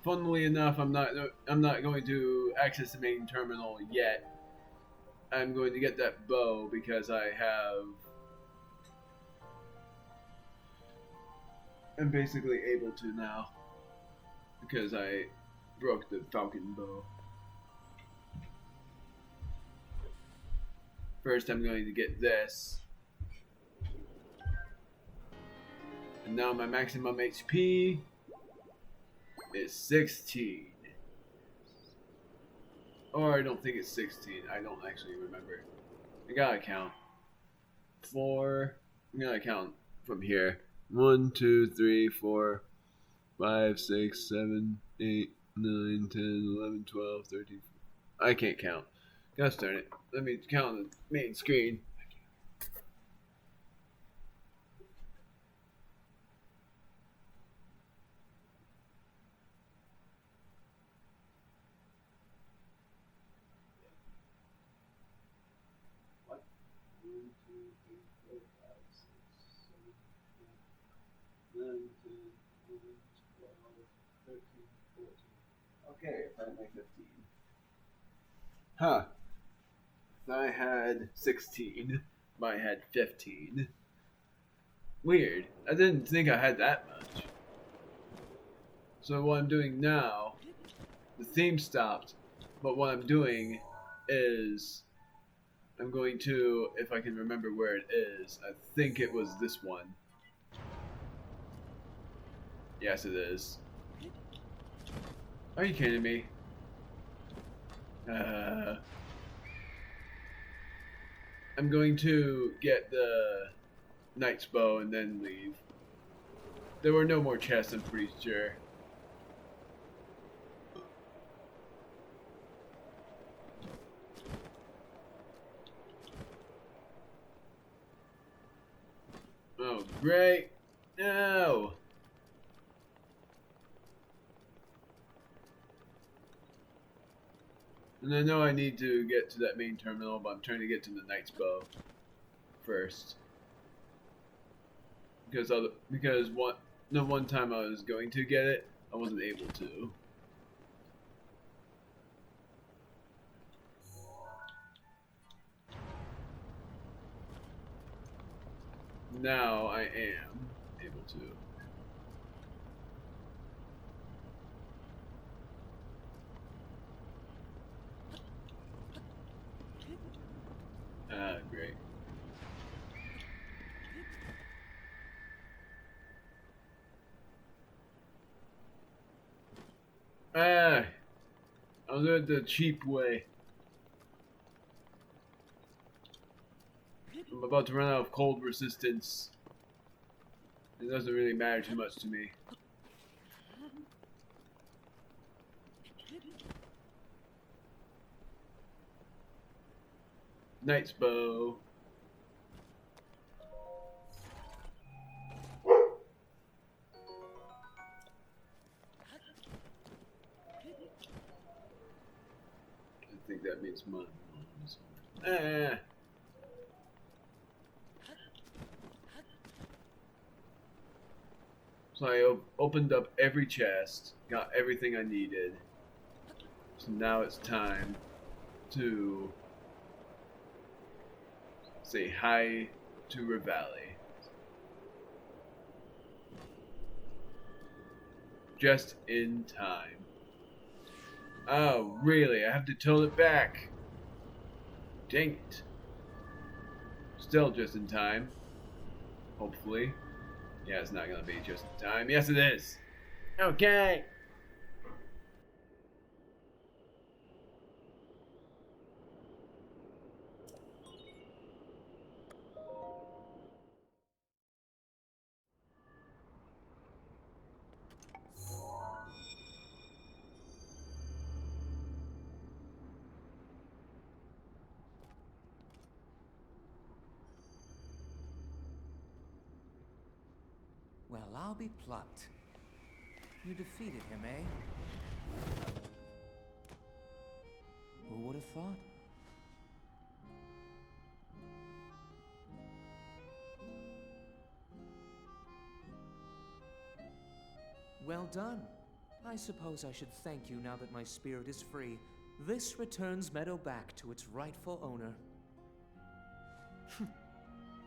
Speaker 1: Funnily enough, I'm not going to access the main terminal yet. I'm going to get that bow because I'm basically able to now because I broke the falcon bow. First, I'm going to get this. And now my maximum HP is 16. Or I don't think it's 16. I don't actually remember. I gotta count. 4. I'm gonna count from here. 1, 2, 3, 4, 5, 6, 7, 8, 9, 10, 11, 12, 13. I can't count. Gosh darn it. Let me count on the main screen. Okay, if I make 15. Huh. If I had 16, if I had 15. Weird. I didn't think I had that much. So what I'm doing now, the theme stopped, but what I'm doing is I'm going to, if I can remember where it is, I think it was this one. Yes, it is. Are you kidding me? I'm going to get the knight's bow and then leave. There were no more chests, I'm pretty sure. Oh, great. No! And I know I need to get to that main terminal, but I'm trying to get to the knight's bow first. Because one time I was going to get it, I wasn't able to. now I am able to. Ah, great. Ah, I'll do it the cheap way. I'm about to run out of cold resistance. It doesn't really matter too much to me. Knight's bow. I think that means money. Ah. So I opened up every chest, got everything I needed. So now it's time to say hi to Rivali. Just in time. Oh, really? I have to tow it back. Dang it. Still just in time. Hopefully. Yeah, it's not gonna be just in time. Yes, it is. Okay.
Speaker 3: Well, I'll be plucked. You defeated him, eh? Who would have thought? Well done. I suppose I should thank you now that my spirit is free. This returns Medoh back to its rightful owner.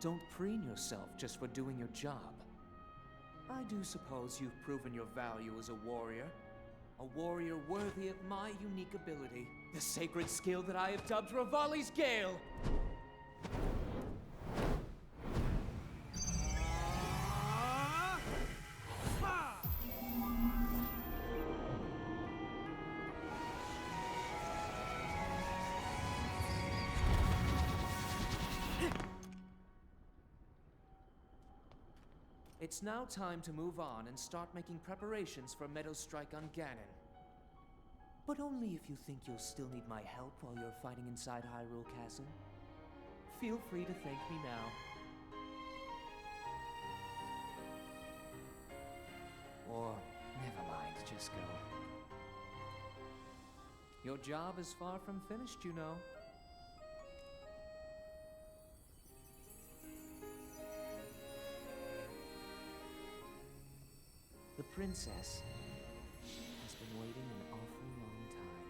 Speaker 3: Don't preen yourself just for doing your job. I do suppose you've proven your value as a warrior worthy of my unique ability, the sacred skill that I have dubbed Rivali's Gale. It's now time to move on and start making preparations for Medoh's strike on Ganon. But only if you think you'll still need my help while you're fighting inside Hyrule Castle. Feel free to thank me now. Or, never mind, just go. Your job is far from finished, you know. The princess has been waiting an awful long time.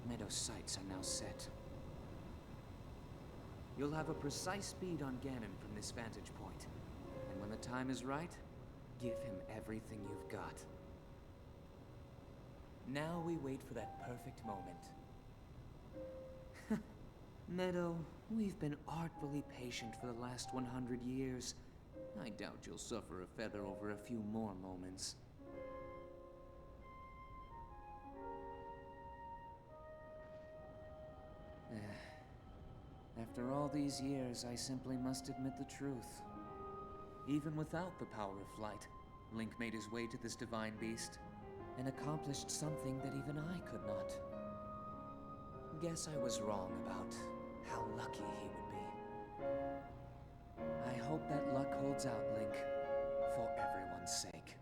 Speaker 3: Medoh's sights are now set. You'll have a precise speed on Ganon from this vantage point. And when the time is right, give him everything you've got. Now we wait for that perfect moment. Medoh, we've been artfully patient for the last 100 years. I doubt you'll suffer a feather over a few more moments. After all these years, I simply must admit the truth. Even without the power of flight, Link made his way to this divine beast and accomplished something that even I could not. Guess I was wrong about how lucky he would be. I hope that luck holds out, Link, for everyone's sake.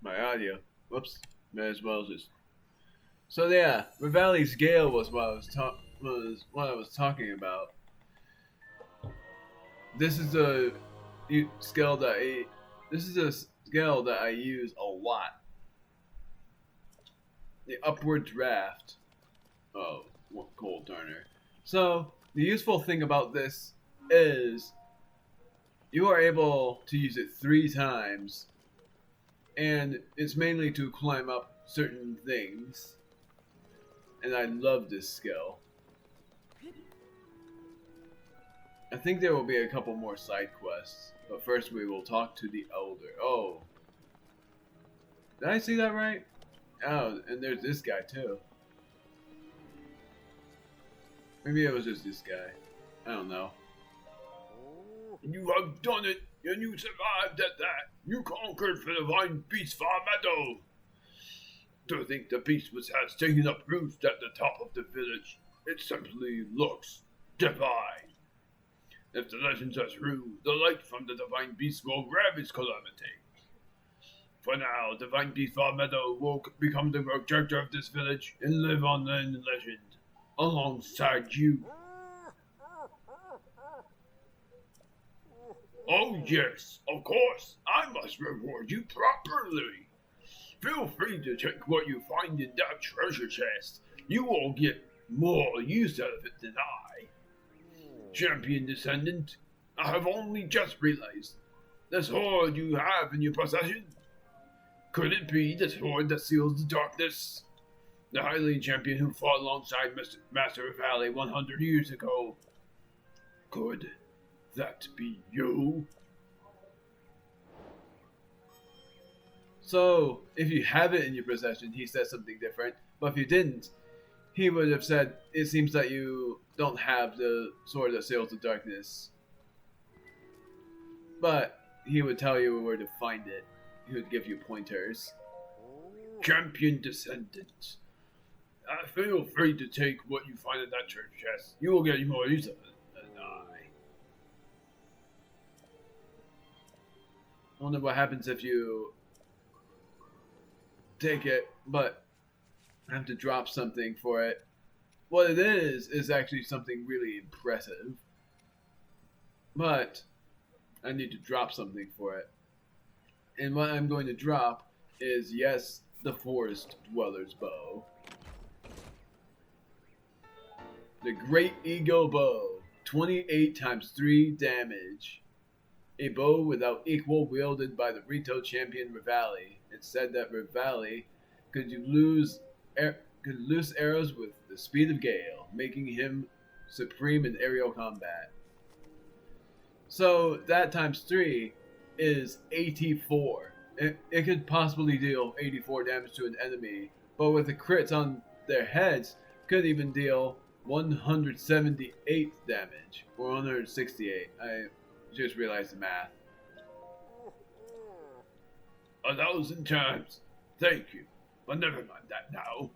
Speaker 1: My audio. Whoops. May as well just. So yeah, Revali's Gale was what I was talking about. This is a skill that I use a lot. The upward draft. Oh, what cold turner. So the useful thing about this is you are able to use it 3 times. And it's mainly to climb up certain things. And I love this skill. I think there will be a couple more side quests. But first we will talk to the Elder. Oh. Did I see that right? Oh, and there's this guy too. Maybe it was just this guy. I don't know. You have done it! And you survived at that! You conquered the divine beast for Medoh! To think the beast has taken up roots at the top of the village, it simply looks divine. If the legends are true, the light from the divine beast will ravage calamity. For now, divine beast for Medoh will become the protector of this village and live on in legend, alongside you. Oh yes, of course, I must reward you properly. Feel free to take what you find in that treasure chest. You will get more use out of it than I. Champion descendant, I have only just realized the sword you have in your possession. Could it be the sword that seals the darkness? The Hylian champion who fought alongside Master Valley 100 years ago. Could that be you? So, if you have it in your possession, he says something different. But if you didn't, he would have said, it seems that you don't have the sword that sails the darkness. But he would tell you where to find it. He would give you pointers. Champion descendant. Feel free to take what you find in that treasure chest. You will get more use of it than I. I wonder what happens if you take it, but I have to drop something for it. What it is actually something really impressive. But I need to drop something for it. And what I'm going to drop is, yes, the Forest Dweller's Bow. The Great Eagle Bow. 28 times 3 damage. A bow without equal wielded by the Rito champion Revali. It said that Revali could lose arrows with the speed of Gale, making him supreme in aerial combat. So that times 3 is 84. It could possibly deal 84 damage to an enemy, but with the crits on their heads, could even deal 178 damage, or 168. I just realized the math. 1,000 times. Thank you. But never mind that now.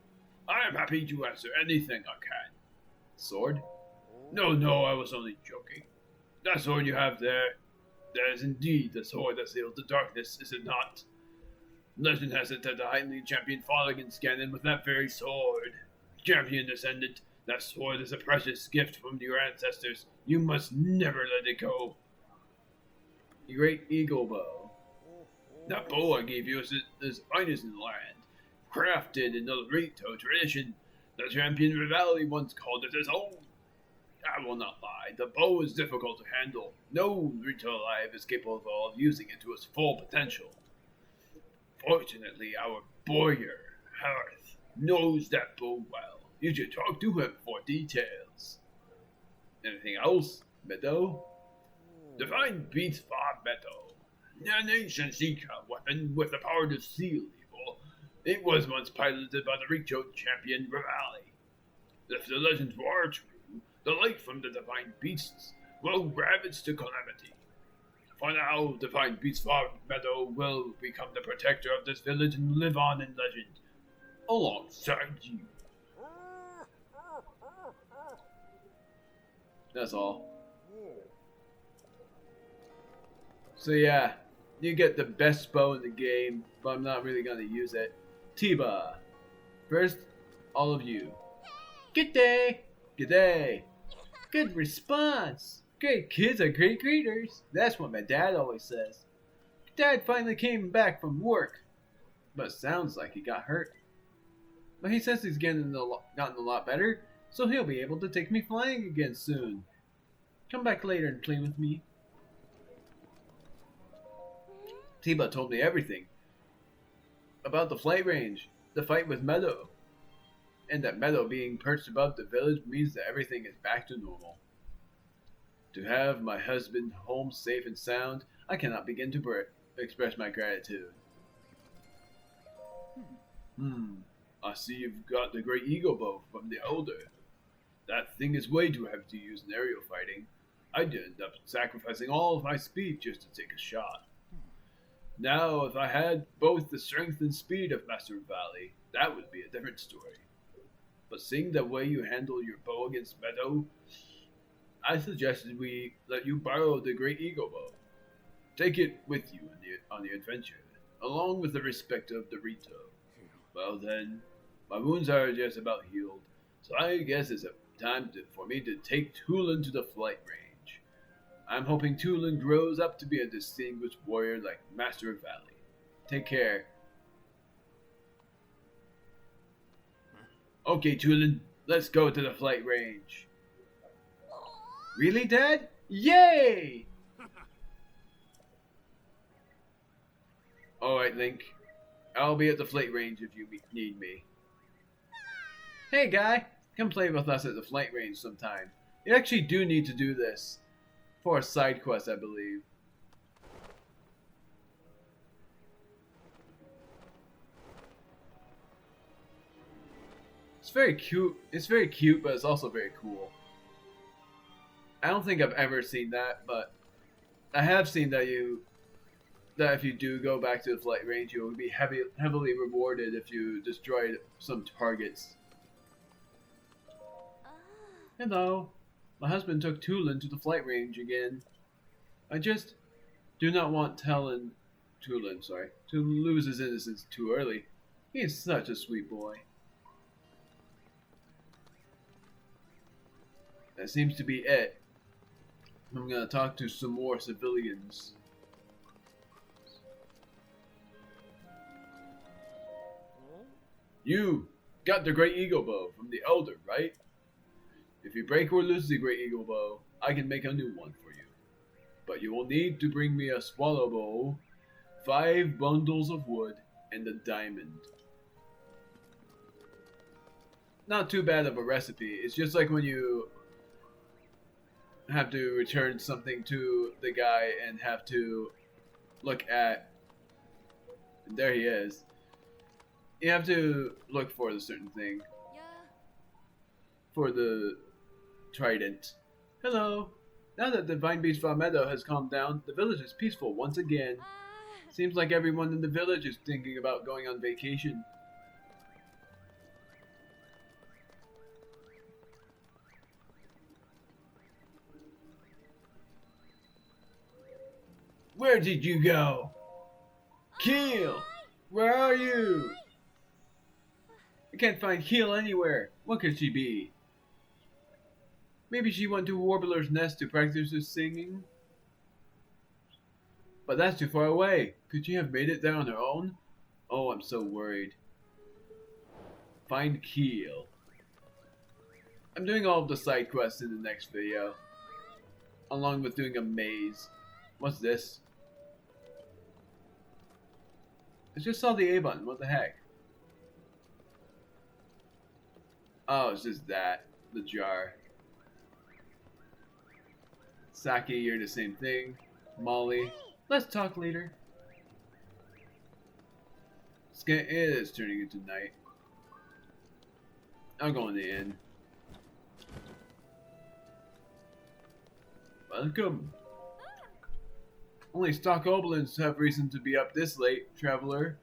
Speaker 1: I am happy to answer anything I can. Sword? No, I was only joking. That sword you have there, that is indeed the sword that seals the darkness, is it not? Legend has it that the Hylian champion fought against Ganon with that very sword. Champion descendant, that sword is a precious gift from your ancestors. You must never let it go. The Great Eagle Bow. That bow I gave you is the finest in the land, crafted in the Rito tradition. The champion Rivali once called it his own. I will not lie, the bow is difficult to handle. No Rito alive is capable of using it to its full potential. Fortunately, our boyar, Hearth, knows that bow well. You should talk to him for details. Anything else, Medoh? Divine beats far Medoh. An ancient secret weapon with the power to seal evil. It was once piloted by the Rito champion Rivali. If the legends were true, the light from the divine beasts will ravage to calamity. For now, divine beast far Medoh will become the protector of this village and live on in legend, alongside you. That's all. So yeah, you get the best bow in the game, but I'm not really gonna use it. Teba. First, all of you. Good day. Good day. Good response. Great kids are great greeters. That's what my dad always says. Dad finally came back from work, but sounds like he got hurt. But he says he's gotten a lot better, so he'll be able to take me flying again soon. Come back later and play with me. Teba told me everything about the flight range, the fight with Medoh, and that Medoh being perched above the village means that everything is back to normal. To have my husband home safe and sound, I cannot begin to express my gratitude. I see you've got the great eagle bow from the elder. That thing is way too heavy to use in aerial fighting. I'd end up sacrificing all of my speed just to take a shot. Now, if I had both the strength and speed of Master Valley, that would be a different story. But seeing the way you handle your bow against Medoh, I suggested we let you borrow the great eagle bow. Take it with you on the adventure, along with the respect of the Rito. Well then, my wounds are just about healed, so I guess it's time for me to take Tulin to the flight range. I'm hoping Tulin grows up to be a distinguished warrior like Master of Valley. Take care. Okay, Tulin, let's go to the flight range. Really, Dad? Yay! Alright, Link. I'll be at the flight range if you need me. Hey, Guy. Come play with us at the flight range sometime. You actually do need to do this. For a side quest, I believe. It's very cute. It's very cute, but it's also very cool. I don't think I've ever seen that, but I have seen that if you do go back to the flight range, you will be heavily rewarded if you destroyed some targets. Hello. My husband took Tulin to the flight range again. I just do not want Tulin to lose his innocence too early. He is such a sweet boy. That seems to be it. I'm gonna talk to some more civilians. You got the Great Eagle Bow from the Elder, right? If you break or lose the Great Eagle Bow, I can make a new one for you. But you will need to bring me a swallow bow, 5 bundles of wood, and a diamond. Not too bad of a recipe. It's just like when you have to return something to the guy and have to look at... There he is. You have to look for a certain thing. For the trident. Hello. Now that the Divine Beast from Medoh has calmed down, the village is peaceful once again. Seems like everyone in the village is thinking about going on vacation. Where did you go? Keel! Where are you? I can't find Keel anywhere. What could she be? Maybe she went to Warbler's Nest to practice her singing? But that's too far away. Could she have made it there on her own? Oh, I'm so worried. Find Keel. I'm doing all of the side quests in the next video, along with doing a maze. What's this? I just saw the A button. What the heck? Oh, it's just that. The jar. Saki, you're the same thing. Molly, let's talk later. It is turning into night. I'll go in the inn. Welcome. Only stock oblins have reason to be up this late, traveler.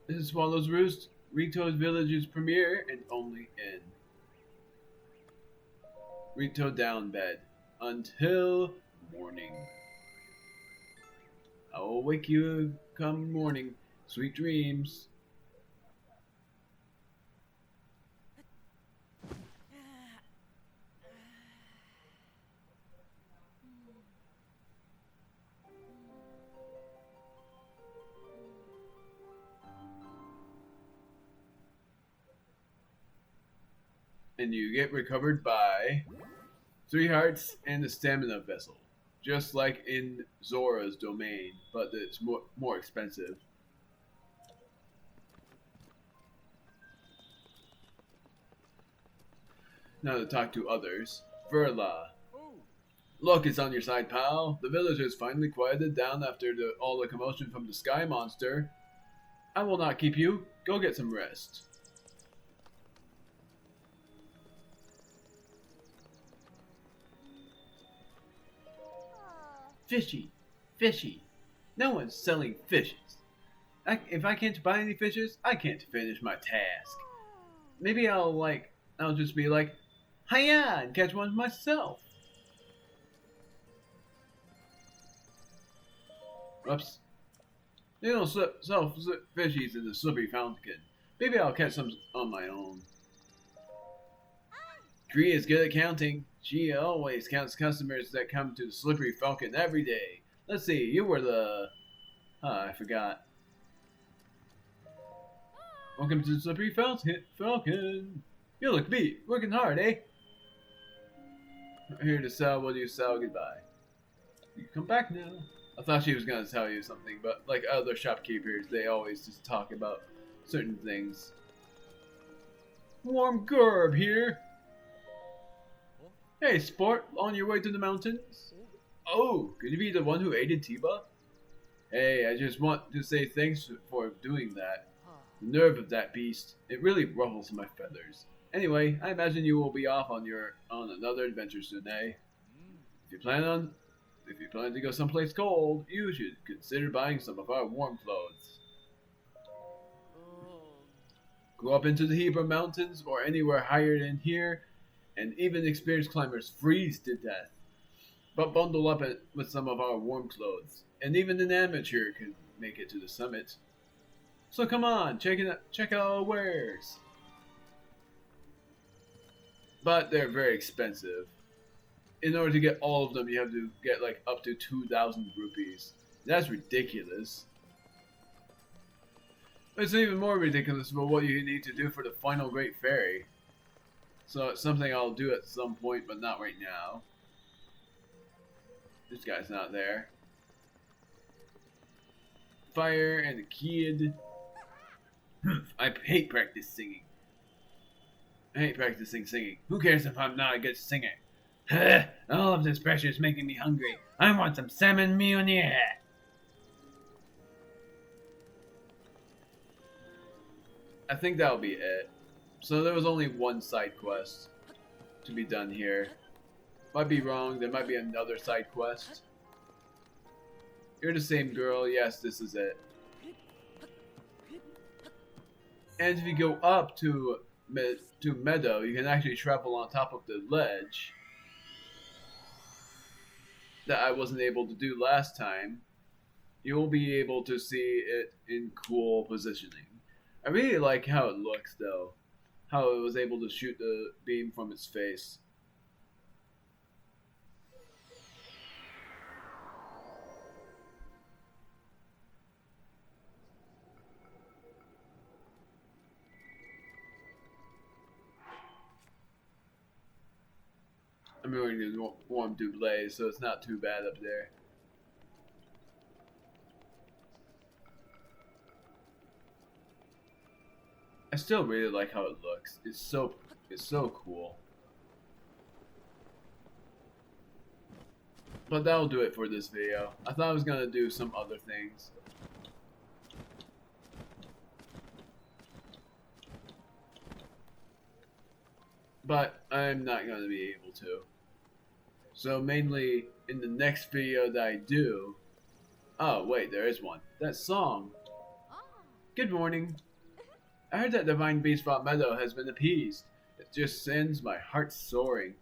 Speaker 1: This is Swallow's Roost, Rito Village's premier and only inn. Rito down bed until morning. I will wake you come morning. Sweet dreams. And you get recovered by 3 hearts and a stamina vessel. Just like in Zora's domain, but it's more expensive. Now to talk to others. Verla. Look, it's on your side, pal. The villagers finally quieted down after all the commotion from the sky monster. I will not keep you. Go get some rest. Fishy. Fishy. No one's selling fishes. If I can't buy any fishes, I can't finish my task. Maybe I'll just be like, hiya, and catch one myself. Whoops. They don't sell fishies in the slippery fountain. Maybe I'll catch some on my own. Kree is good at counting. She always counts customers that come to the Slippery Falcon every day. Let's see, you were the... I forgot. Welcome to the Slippery Falcon. You look beat. Working hard, eh? I'm here to sell. What do you sell? Goodbye. You can come back now. I thought she was going to tell you something, but like other shopkeepers, they always just talk about certain things. Warm Gerb here. Hey, sport, on your way to the mountains? Oh, could you be the one who aided Teba? Hey, I just want to say thanks for doing that. The nerve of that beast, it really ruffles my feathers. Anyway, I imagine you will be off on another adventure soon, eh? If you plan to go someplace cold, you should consider buying some of our warm clothes. Go up into the Hebra Mountains or anywhere higher than here, and even experienced climbers freeze to death. But bundle up with some of our warm clothes, and even an amateur can make it to the summit. So come on, check out our wares. But they're very expensive. In order to get all of them, you have to get like up to 2,000 rupees. That's ridiculous. It's even more ridiculous for what you need to do for the final Great Fairy. So it's something I'll do at some point, but not right now. This guy's not there. Fire and a kid. I hate practicing singing. Who cares if I'm not a good singer? All of this pressure is making me hungry. I want some salmon meunier. I think that'll be it. So there was only one side quest to be done here. Might be wrong, there might be another side quest. You're the same girl, yes, this is it. And if you go up to Medoh, you can actually travel on top of the ledge that I wasn't able to do last time. You'll be able to see it in cool positioning. I really like how it looks though. How it was able to shoot the beam from its face. I'm wearing a warm doublet, so it's not too bad up there. I still really like how it looks. It's so cool. But that'll do it for this video. I thought I was gonna do some other things. But I'm not gonna be able to. So mainly in the next video that I do. Oh wait, there is one. That song. Good morning. I heard that divine beast from Medoh has been appeased. It just sends my heart soaring.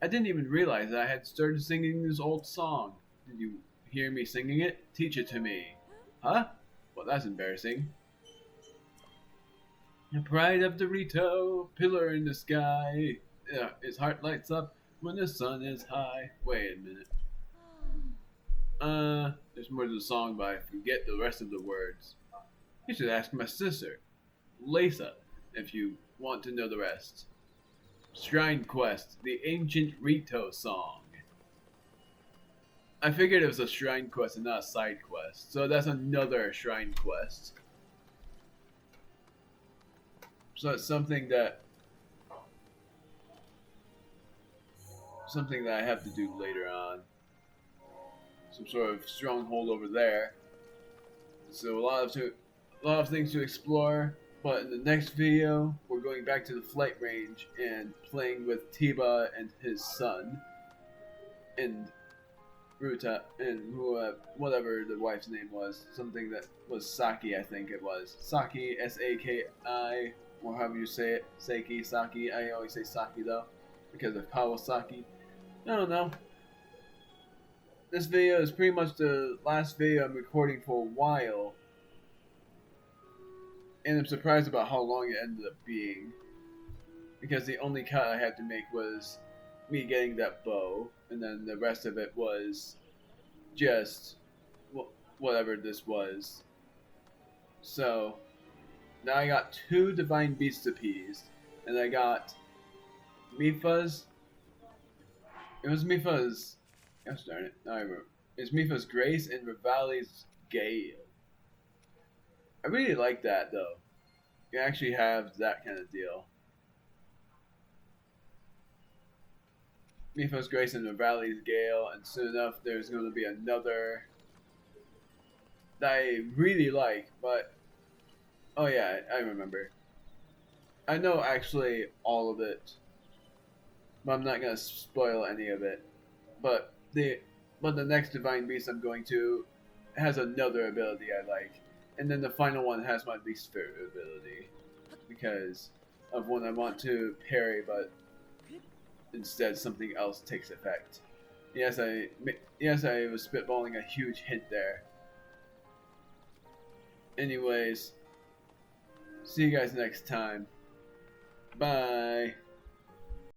Speaker 1: I didn't even realize that I had started singing this old song. Did you hear me singing it? Teach it to me. Huh? Well, that's embarrassing. The pride of the Rito, pillar in the sky. His heart lights up when the sun is high. Wait a minute. There's more to the song, but I forget the rest of the words. You should ask my sister, Latha, if you want to know the rest. Shrine Quest, the ancient Rito song. I figured it was a shrine quest and not a side quest, so that's another shrine quest. So it's something that I have to do later on. Some sort of stronghold over there. So a lot of things to explore. But in the next video, we're going back to the flight range and playing with Teba and his son, and Ruta and whatever the wife's name was, something that was Saki, I think it was Saki, Saki, or however you say it, Saki. I always say Saki though, because of Kawasaki. I don't know. This video is pretty much the last video I'm recording for a while. And I'm surprised about how long it ended up being. Because the only cut I had to make was me getting that bow. And then the rest of it was just whatever this was. So, now I got 2 divine beasts appeased. And I got Mipha's. It was Mipha's. Gosh darn it. Now I remember. It's Mipha's Grace and Rivali's Gale. I really like that though. You actually have that kind of deal. Mipha's Grace and Rivali's Gale, and soon enough there's going to be another that I really like, but oh yeah, I remember. I know actually all of it, but I'm not going to spoil any of it. But the next Divine Beast I'm going to has another ability I like. And then the final one has my least favorite ability, because of when I want to parry, but instead something else takes effect. Yes, I was spitballing a huge hint there. Anyways, see you guys next time. Bye.